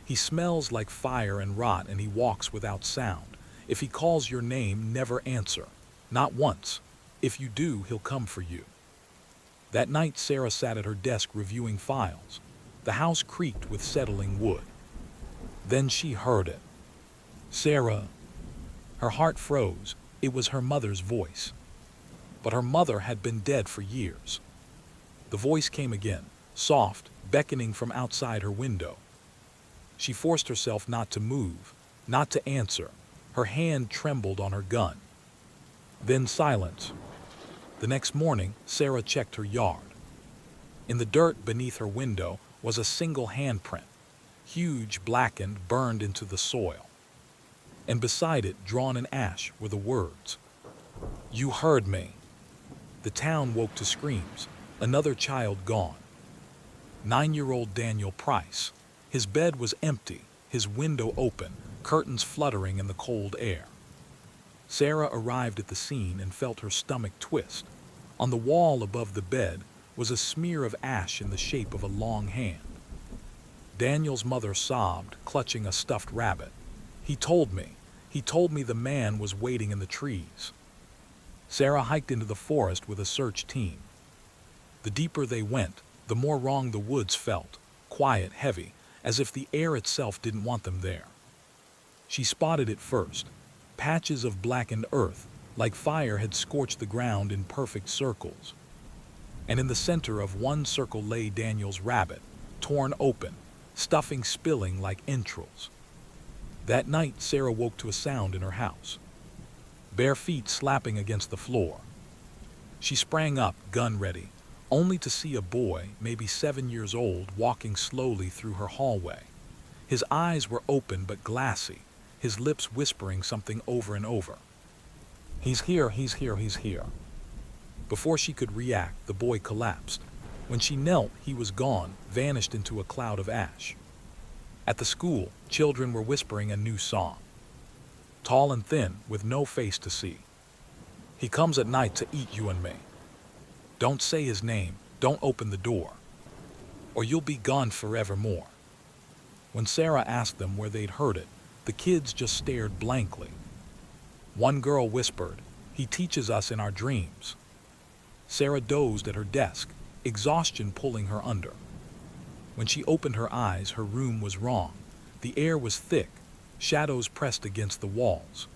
He smells like fire and rot, and he walks without sound. If he calls your name, never answer. Not once. If you do, he'll come for you." That night, Sarah sat at her desk reviewing files. The house creaked with settling wood. Then she heard it. "Sarah." Her heart froze. It was her mother's voice. But her mother had been dead for years. The voice came again, soft, beckoning from outside her window. She forced herself not to move, not to answer. Her hand trembled on her gun. Then silence. The next morning, Sarah checked her yard. In the dirt beneath her window was a single handprint, huge, blackened, burned into the soil. And beside it, drawn in ash, were the words, "You heard me." The town woke to screams. Another child gone. 9-year-old Daniel Price. His bed was empty, his window open, curtains fluttering in the cold air. Sarah arrived at the scene and felt her stomach twist. On the wall above the bed was a smear of ash in the shape of a long hand. Daniel's mother sobbed, clutching a stuffed rabbit. He told me the man was waiting in the trees." Sarah hiked into the forest with a search team. The deeper they went, the more wrong the woods felt, quiet, heavy, as if the air itself didn't want them there. She spotted it first, patches of blackened earth, like fire had scorched the ground in perfect circles. And in the center of one circle lay Daniel's rabbit, torn open, stuffing spilling like entrails. That night, Sarah woke to a sound in her house. Bare feet slapping against the floor. She sprang up, gun ready, only to see a boy, maybe 7 years old, walking slowly through her hallway. His eyes were open but glassy, his lips whispering something over and over. "He's here, he's here, he's here." Before she could react, the boy collapsed. When she knelt, he was gone, vanished into a cloud of ash. At the school, children were whispering a new song. Tall and thin, with no face to see. "He comes at night to eat you and me. Don't say his name, don't open the door, or you'll be gone forevermore." When Sarah asked them where they'd heard it, the kids just stared blankly. One girl whispered, "He teaches us in our dreams." Sarah dozed at her desk, exhaustion pulling her under. When she opened her eyes, her room was wrong. The air was thick, shadows pressed against the walls.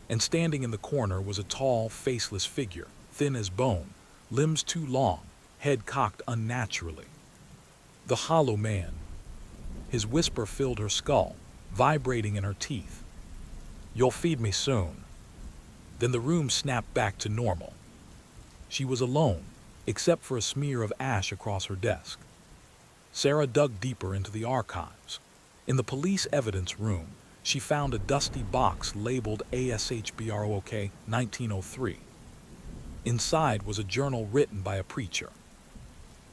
And standing in the corner was a tall, faceless figure, thin as bone, limbs too long, head cocked unnaturally. The Hollow Man. His whisper filled her skull, vibrating in her teeth. "You'll feed me soon." Then the room snapped back to normal. She was alone, except for a smear of ash across her desk. Sarah dug deeper into the archives. In the police evidence room, she found a dusty box labeled ASHBROK 1903. Inside was a journal written by a preacher.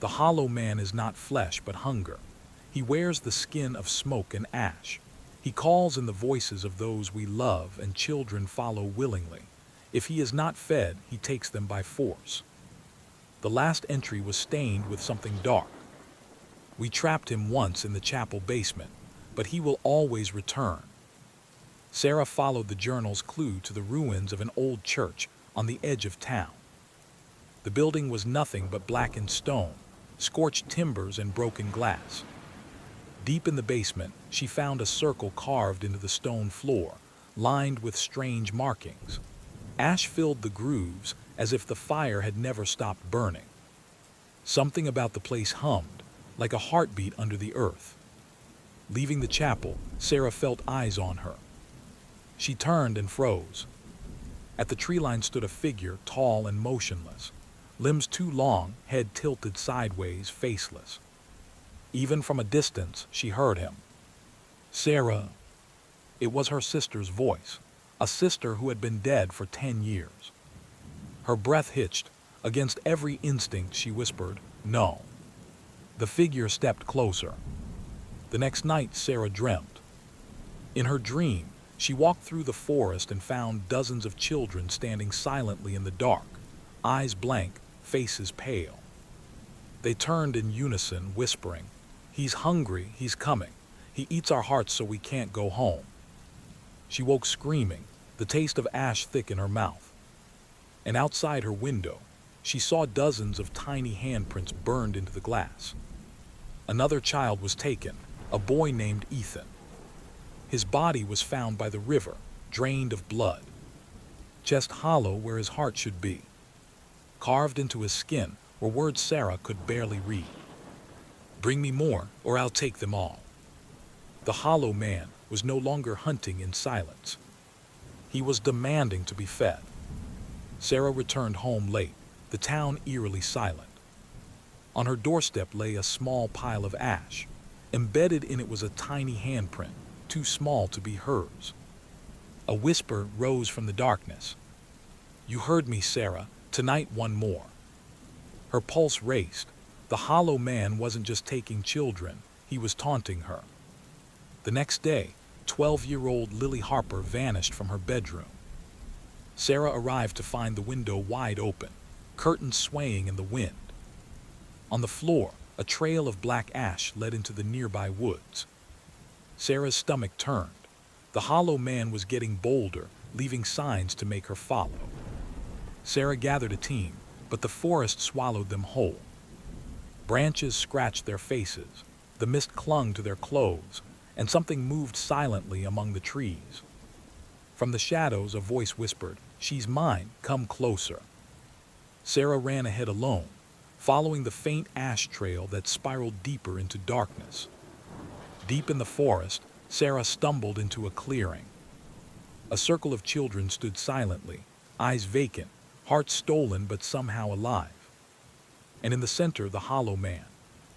"The Hollow Man is not flesh but hunger. He wears the skin of smoke and ash. He calls in the voices of those we love, and children follow willingly. If he is not fed, he takes them by force." The last entry was stained with something dark. "We trapped him once in the chapel basement, but he will always return." Sarah followed the journal's clue to the ruins of an old church on the edge of town. The building was nothing but blackened stone, scorched timbers and broken glass. Deep in the basement, she found a circle carved into the stone floor, lined with strange markings. Ash filled the grooves as if the fire had never stopped burning. Something about the place hummed, like a heartbeat under the earth. Leaving the chapel, Sarah felt eyes on her. She turned and froze. At the tree line stood a figure, tall and motionless, limbs too long, head tilted sideways, faceless. Even from a distance, she heard him. "Sarah." It was her sister's voice, a sister who had been dead for 10 years. Her breath hitched. Against every instinct, she whispered, "No." The figure stepped closer. The next night, Sarah dreamt. In her dream, she walked through the forest and found dozens of children standing silently in the dark, eyes blank, faces pale. They turned in unison, whispering, "He's hungry, he's coming. He eats our hearts so we can't go home." She woke screaming, the taste of ash thick in her mouth. And outside her window, she saw dozens of tiny handprints burned into the glass. Another child was taken, a boy named Ethan. His body was found by the river, drained of blood. Chest hollow where his heart should be. Carved into his skin were words Sarah could barely read. "Bring me more, or I'll take them all." The Hollow Man was no longer hunting in silence. He was demanding to be fed. Sarah returned home late, the town eerily silent. On her doorstep lay a small pile of ash. Embedded in it was a tiny handprint, too small to be hers. A whisper rose from the darkness. "You heard me, Sarah. Tonight, one more." Her pulse raced. The hollow man wasn't just taking children, he was taunting her. The next day, 12-year-old Lily Harper vanished from her bedroom. Sarah arrived to find the window wide open, curtains swaying in the wind. On the floor, a trail of black ash led into the nearby woods. Sarah's stomach turned. The hollow man was getting bolder, leaving signs to make her follow. Sarah gathered a team, but the forest swallowed them whole. Branches scratched their faces, the mist clung to their clothes, and something moved silently among the trees. From the shadows, a voice whispered, "She's mine, come closer." Sarah ran ahead alone, following the faint ash trail that spiraled deeper into darkness. Deep in the forest, Sarah stumbled into a clearing. A circle of children stood silently, eyes vacant, hearts stolen but somehow alive. And in the center, the hollow man,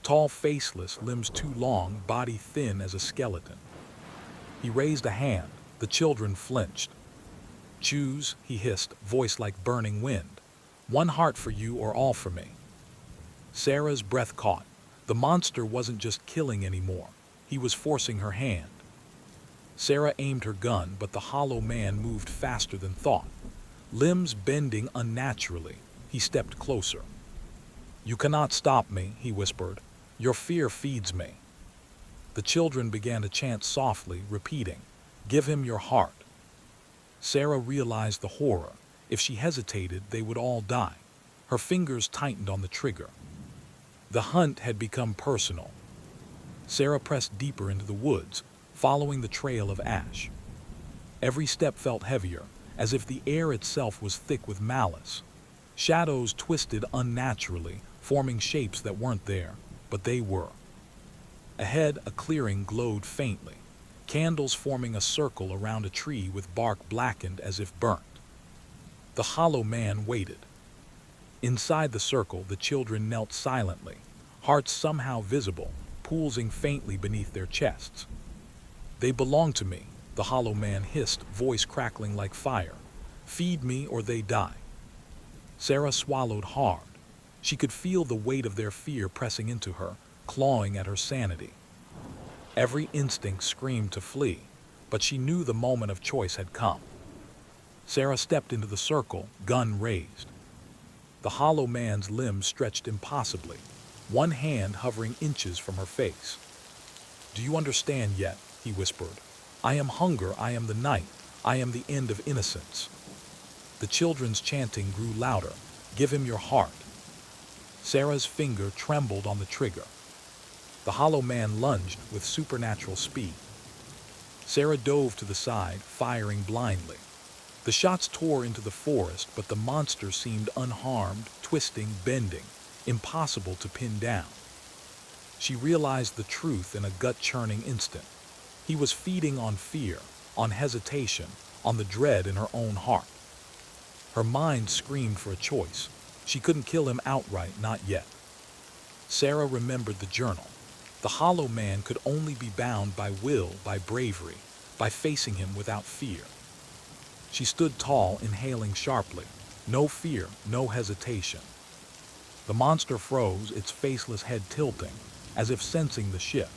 tall, faceless, limbs too long, body thin as a skeleton. He raised a hand. The children flinched. "Choose," he hissed, voice like burning wind. "One heart for you or all for me." Sarah's breath caught. The monster wasn't just killing anymore. He was forcing her hand. Sarah aimed her gun, but the hollow man moved faster than thought. Limbs bending unnaturally, he stepped closer. "You cannot stop me," he whispered. "Your fear feeds me." The children began to chant softly, repeating, "Give him your heart." Sarah realized the horror. If she hesitated, they would all die. Her fingers tightened on the trigger. The hunt had become personal. Sarah pressed deeper into the woods, following the trail of ash. Every step felt heavier, as if the air itself was thick with malice. Shadows twisted unnaturally, forming shapes that weren't there, but they were. Ahead, a clearing glowed faintly, candles forming a circle around a tree with bark blackened as if burnt. The hollow man waited. Inside the circle, the children knelt silently, hearts somehow visible, pulsing faintly beneath their chests. "They belong to me," the hollow man hissed, voice crackling like fire. "Feed me or they die." Sarah swallowed hard. She could feel the weight of their fear pressing into her, clawing at her sanity. Every instinct screamed to flee, but she knew the moment of choice had come. Sarah stepped into the circle, gun raised. The hollow man's limbs stretched impossibly, one hand hovering inches from her face. "Do you understand yet?" he whispered. "I am hunger, I am the night, I am the end of innocence." The children's chanting grew louder. "Give him your heart." Sarah's finger trembled on the trigger. The hollow man lunged with supernatural speed. Sarah dove to the side, firing blindly. The shots tore into the forest, but the monster seemed unharmed, twisting, bending, impossible to pin down. She realized the truth in a gut-churning instant. He was feeding on fear, on hesitation, on the dread in her own heart. Her mind screamed for a choice. She couldn't kill him outright, not yet. Sarah remembered the journal. The hollow man could only be bound by will, by bravery, by facing him without fear. She stood tall, inhaling sharply. No fear, no hesitation. The monster froze, its faceless head tilting, as if sensing the shift.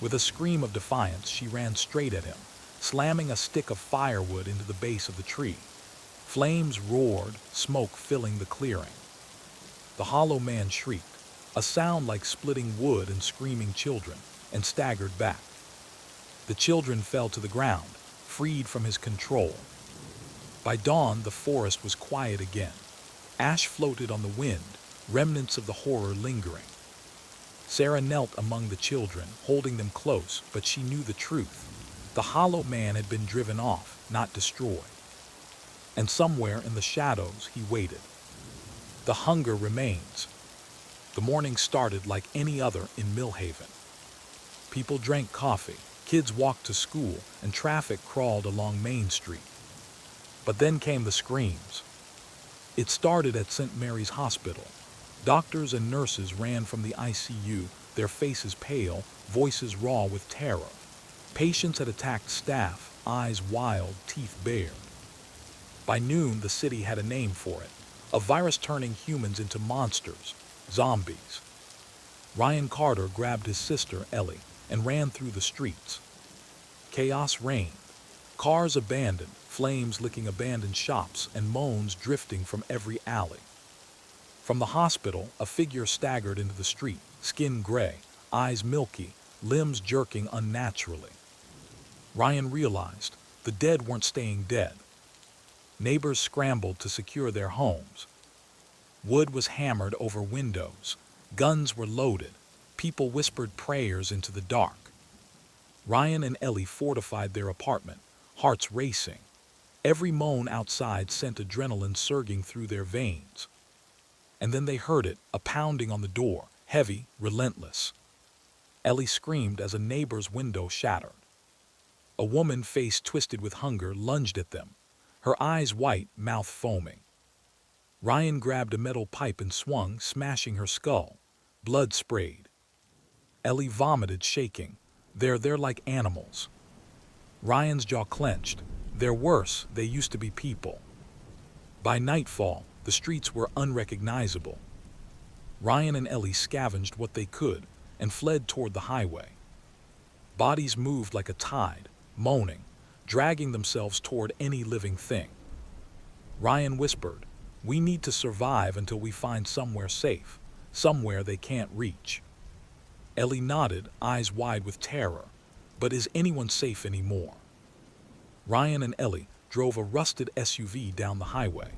With a scream of defiance, she ran straight at him, slamming a stick of firewood into the base of the tree. Flames roared, smoke filling the clearing. The hollow man shrieked, a sound like splitting wood and screaming children, and staggered back. The children fell to the ground, freed from his control. By dawn, the forest was quiet again. Ash floated on the wind, remnants of the horror lingering. Sarah knelt among the children, holding them close, but she knew the truth. The hollow man had been driven off, not destroyed. And somewhere in the shadows, he waited. The hunger remains. The morning started like any other in Millhaven. People drank coffee, kids walked to school, and traffic crawled along Main Street. But then came the screams. It started at St. Mary's Hospital. Doctors and nurses ran from the ICU, their faces pale, voices raw with terror. Patients had attacked staff, eyes wild, teeth bared. By noon, the city had a name for it, a virus turning humans into monsters, zombies. Ryan Carter grabbed his sister, Ellie, and ran through the streets. Chaos reigned. Cars abandoned, flames licking abandoned shops, and moans drifting from every alley. From the hospital, a figure staggered into the street, skin gray, eyes milky, limbs jerking unnaturally. Ryan realized the dead weren't staying dead. Neighbors scrambled to secure their homes. Wood was hammered over windows. Guns were loaded. People whispered prayers into the dark. Ryan and Ellie fortified their apartment, hearts racing. Every moan outside sent adrenaline surging through their veins. And then they heard it, a pounding on the door, heavy, relentless. Ellie screamed as a neighbor's window shattered. A woman, face twisted with hunger, lunged at them, her eyes white, mouth foaming. Ryan grabbed a metal pipe and swung, smashing her skull. Blood sprayed. Ellie vomited, shaking. They're like animals. Ryan's jaw clenched. They're worse, they used to be people. By nightfall, the streets were unrecognizable. Ryan and Ellie scavenged what they could and fled toward the highway. Bodies moved like a tide, moaning, dragging themselves toward any living thing. Ryan whispered, "We need to survive until we find somewhere safe, somewhere they can't reach." Ellie nodded, eyes wide with terror. But is anyone safe anymore? Ryan and Ellie drove a rusted SUV down the highway.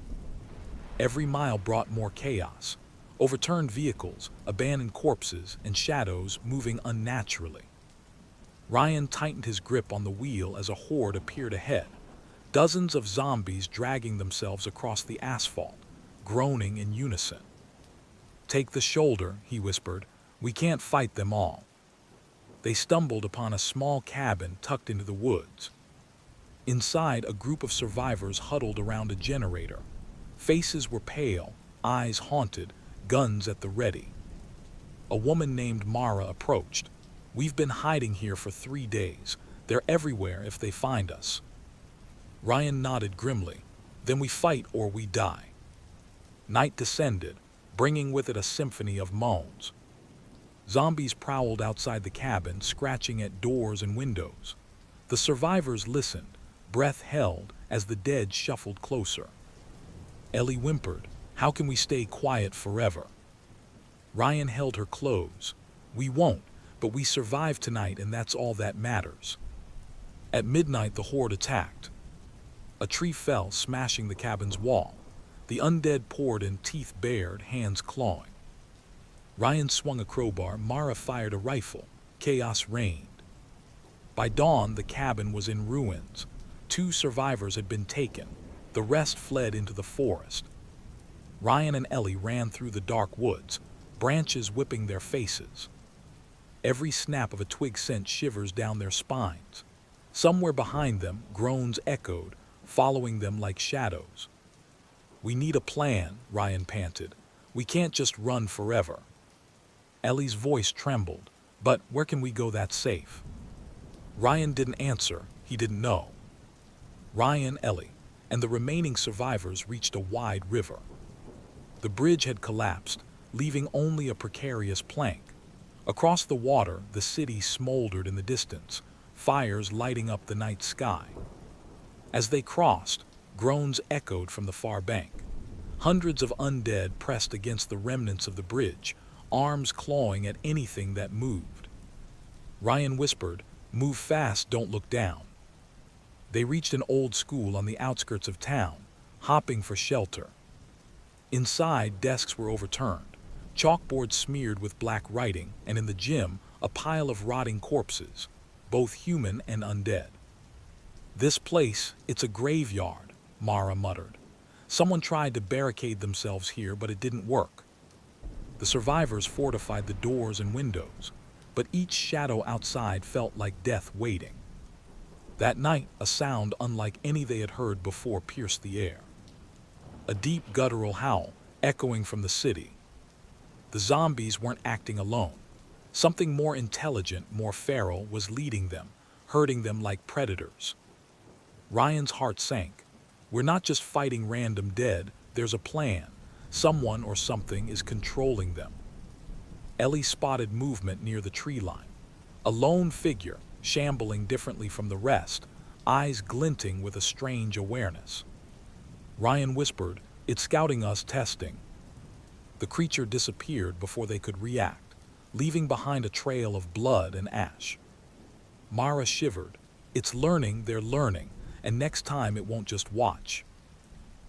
Every mile brought more chaos. Overturned vehicles, abandoned corpses, and shadows moving unnaturally. Ryan tightened his grip on the wheel as a horde appeared ahead. Dozens of zombies dragging themselves across the asphalt, groaning in unison. "Take the shoulder," he whispered. "We can't fight them all." They stumbled upon a small cabin tucked into the woods. Inside, a group of survivors huddled around a generator. Faces were pale, eyes haunted, guns at the ready. A woman named Mara approached. "We've been hiding here for 3 days. They're everywhere if they find us." Ryan nodded grimly. "Then we fight or we die." Night descended, bringing with it a symphony of moans. Zombies prowled outside the cabin, scratching at doors and windows. The survivors listened, breath held as the dead shuffled closer. Ellie whimpered, "How can we stay quiet forever?" Ryan held her close. "We won't, but we survived tonight and that's all that matters." At midnight, the horde attacked. A tree fell, smashing the cabin's wall. The undead poured in, teeth bared, hands clawing. Ryan swung a crowbar, Mara fired a rifle. Chaos reigned. By dawn, the cabin was in ruins. 2 survivors had been taken. The rest fled into the forest. Ryan and Ellie ran through the dark woods, branches whipping their faces. Every snap of a twig sent shivers down their spines. Somewhere behind them, groans echoed, following them like shadows. "We need a plan," Ryan panted. "We can't just run forever." Ellie's voice trembled. "But where can we go that's safe?" Ryan didn't answer. He didn't know. Ryan, Ellie, and the remaining survivors reached a wide river. The bridge had collapsed, leaving only a precarious plank. Across the water, the city smoldered in the distance, fires lighting up the night sky. As they crossed, groans echoed from the far bank. Hundreds of undead pressed against the remnants of the bridge, arms clawing at anything that moved. Ryan whispered, "Move fast, don't look down." They reached an old school on the outskirts of town, hopping for shelter. Inside, desks were overturned, chalkboards smeared with black writing, and in the gym, a pile of rotting corpses, both human and undead. "This place, it's a graveyard," Mara muttered. "Someone tried to barricade themselves here, but it didn't work." The survivors fortified the doors and windows, but each shadow outside felt like death waiting. That night, a sound unlike any they had heard before pierced the air. A deep guttural howl, echoing from the city. The zombies weren't acting alone. Something more intelligent, more feral was leading them, herding them like predators. Ryan's heart sank. We're not just fighting random dead, there's a plan. Someone or something is controlling them. Ellie spotted movement near the tree line. A lone figure, shambling differently from the rest, eyes glinting with a strange awareness. Ryan whispered, "It's scouting us, testing." The creature disappeared before they could react, leaving behind a trail of blood and ash. Mara shivered. It's learning, they're learning, and next time it won't just watch.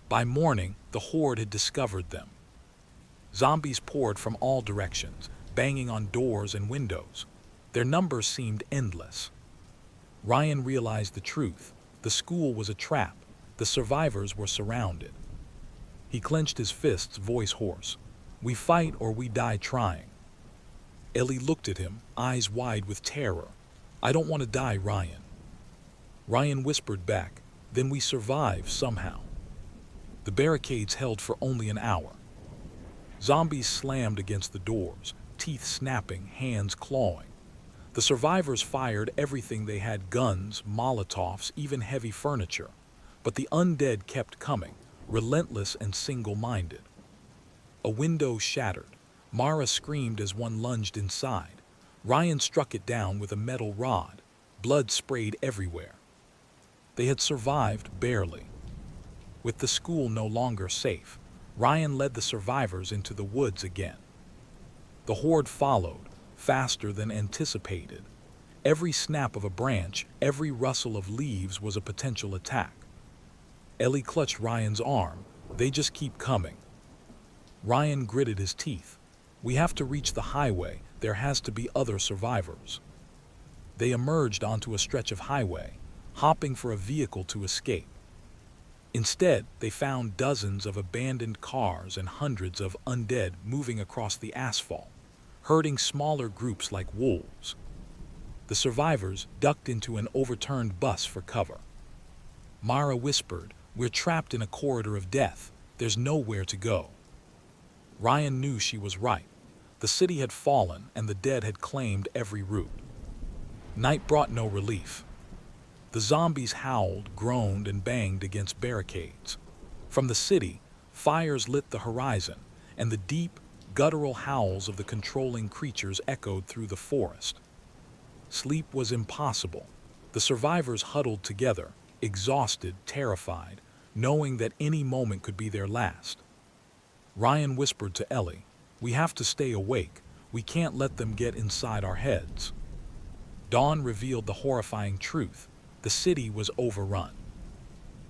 By morning, the horde had discovered them. Zombies poured from all directions, banging on doors and windows. Their numbers seemed endless. Ryan realized the truth. The school was a trap. The survivors were surrounded. He clenched his fists, voice hoarse. "We fight or we die trying." Ellie looked at him, eyes wide with terror. "I don't want to die, Ryan." Ryan whispered back, "Then we survive somehow." The barricades held for only an hour. Zombies slammed against the doors, teeth snapping, hands clawing. The survivors fired everything they had: guns, Molotovs, even heavy furniture. But the undead kept coming, relentless and single-minded. A window shattered. Mara screamed as one lunged inside. Ryan struck it down with a metal rod. Blood sprayed everywhere. They had survived barely. With the school no longer safe, Ryan led the survivors into the woods again. The horde followed, faster than anticipated. Every snap of a branch, every rustle of leaves was a potential attack. Ellie clutched Ryan's arm. "They just keep coming." Ryan gritted his teeth. "We have to reach the highway. There has to be other survivors." They emerged onto a stretch of highway, hopping for a vehicle to escape. Instead, they found dozens of abandoned cars and hundreds of undead moving across the asphalt, herding smaller groups like wolves. The survivors ducked into an overturned bus for cover. Mara whispered, "We're trapped in a corridor of death. There's nowhere to go." Ryan knew she was right. The city had fallen and the dead had claimed every route. Night brought no relief. The zombies howled, groaned, and banged against barricades. From the city, fires lit the horizon, and the deep, guttural howls of the controlling creatures echoed through the forest. Sleep was impossible. The survivors huddled together, exhausted, terrified, knowing that any moment could be their last. Ryan whispered to Ellie, "We have to stay awake. We can't let them get inside our heads." Dawn revealed the horrifying truth. The city was overrun.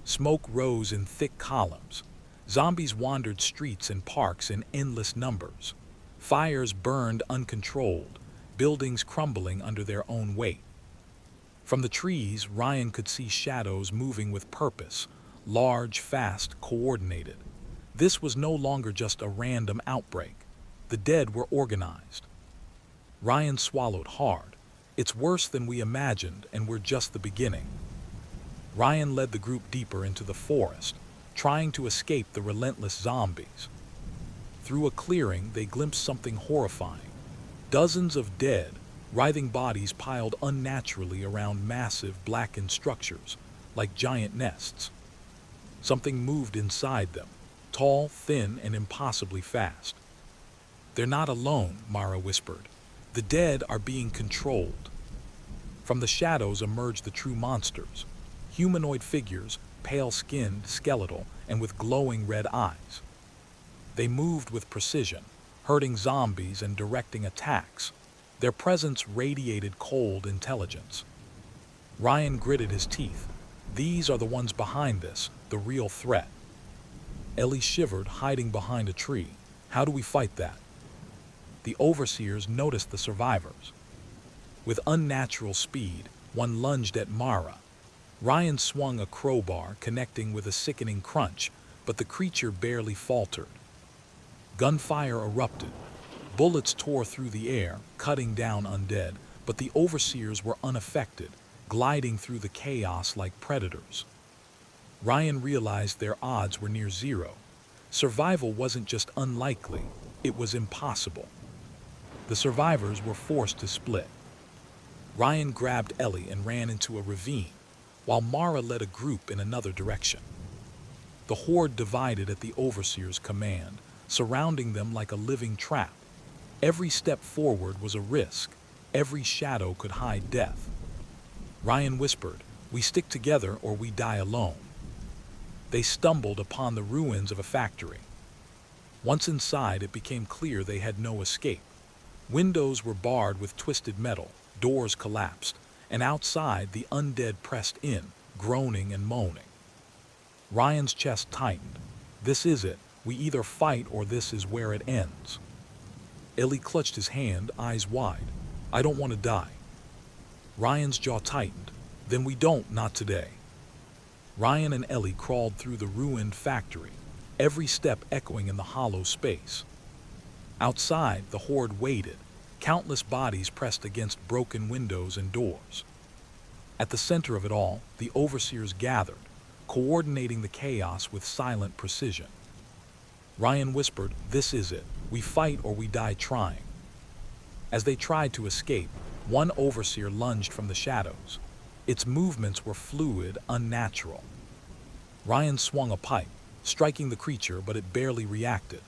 Smoke rose in thick columns. Zombies wandered streets and parks in endless numbers. Fires burned uncontrolled, buildings crumbling under their own weight. From the trees, Ryan could see shadows moving with purpose, large, fast, coordinated. This was no longer just a random outbreak. The dead were organized. Ryan swallowed hard. It's worse than we imagined, and we're just the beginning. Ryan led the group deeper into the forest, trying to escape the relentless zombies. Through a clearing, they glimpsed something horrifying. Dozens of dead, writhing bodies piled unnaturally around massive, blackened structures, like giant nests. Something moved inside them, tall, thin, and impossibly fast. "They're not alone," Mara whispered. "The dead are being controlled." From the shadows emerged the true monsters. Humanoid figures, pale-skinned, skeletal, and with glowing red eyes. They moved with precision, herding zombies and directing attacks. Their presence radiated cold intelligence. Ryan gritted his teeth. These are the ones behind this, the real threat. Ellie shivered, hiding behind a tree. "How do we fight that?" The overseers noticed the survivors. With unnatural speed, one lunged at Mara. Ryan swung a crowbar, connecting with a sickening crunch, but the creature barely faltered. Gunfire erupted. Bullets tore through the air, cutting down undead, but the overseers were unaffected, gliding through the chaos like predators. Ryan realized their odds were near zero. Survival wasn't just unlikely, It was impossible. The survivors were forced to split. Ryan grabbed Ellie and ran into a ravine, while Mara led a group in another direction. The horde divided at the overseer's command, surrounding them like a living trap. Every step forward was a risk. Every shadow could hide death. Ryan whispered, "We stick together or we die alone." They stumbled upon the ruins of a factory. Once inside, it became clear they had no escape. Windows were barred with twisted metal, doors collapsed, and outside the undead pressed in, groaning and moaning. Ryan's chest tightened. This is it. We either fight or this is where it ends. Ellie clutched his hand, eyes wide. "I don't want to die." Ryan's jaw tightened. "Then we don't, not today." Ryan and Ellie crawled through the ruined factory, every step echoing in the hollow space. Outside, the horde waited, countless bodies pressed against broken windows and doors. At the center of it all, the overseers gathered, coordinating the chaos with silent precision. Ryan whispered, "This is it. We fight or we die trying." As they tried to escape, one overseer lunged from the shadows. Its movements were fluid, unnatural. Ryan swung a pipe, striking the creature, but it barely reacted.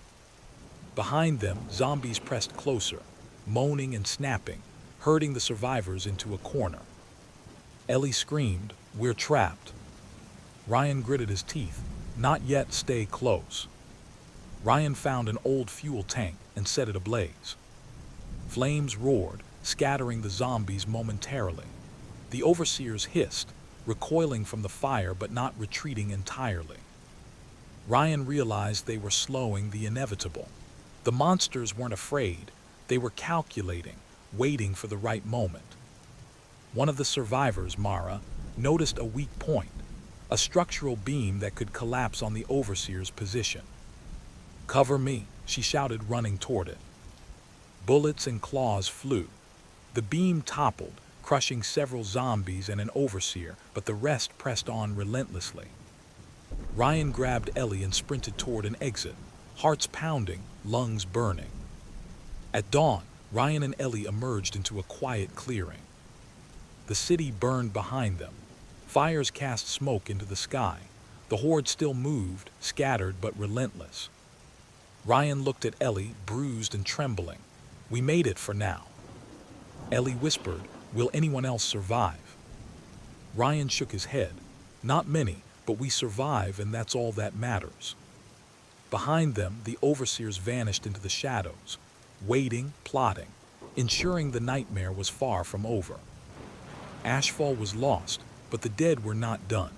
Behind them, zombies pressed closer, moaning and snapping, herding the survivors into a corner. Ellie screamed, "We're trapped." Ryan gritted his teeth, "Not yet, stay close." Ryan found an old fuel tank and set it ablaze. Flames roared, scattering the zombies momentarily. The overseers hissed, recoiling from the fire but not retreating entirely. Ryan realized they were slowing the inevitable. The monsters weren't afraid. They were calculating, waiting for the right moment. One of the survivors, Mara, noticed a weak point, a structural beam that could collapse on the overseer's position. "Cover me," she shouted, running toward it. Bullets and claws flew. The beam toppled, crushing several zombies and an overseer, but the rest pressed on relentlessly. Ryan grabbed Ellie and sprinted toward an exit, hearts pounding, lungs burning. At dawn, Ryan and Ellie emerged into a quiet clearing. The city burned behind them. Fires cast smoke into the sky. The horde still moved, scattered but relentless. Ryan looked at Ellie, bruised and trembling. "We made it for now." Ellie whispered, "Will anyone else survive?" Ryan shook his head. "Not many, but we survive, and that's all that matters." Behind them, the overseers vanished into the shadows, waiting, plotting, ensuring the nightmare was far from over. Ashfall was lost, but the dead were not done.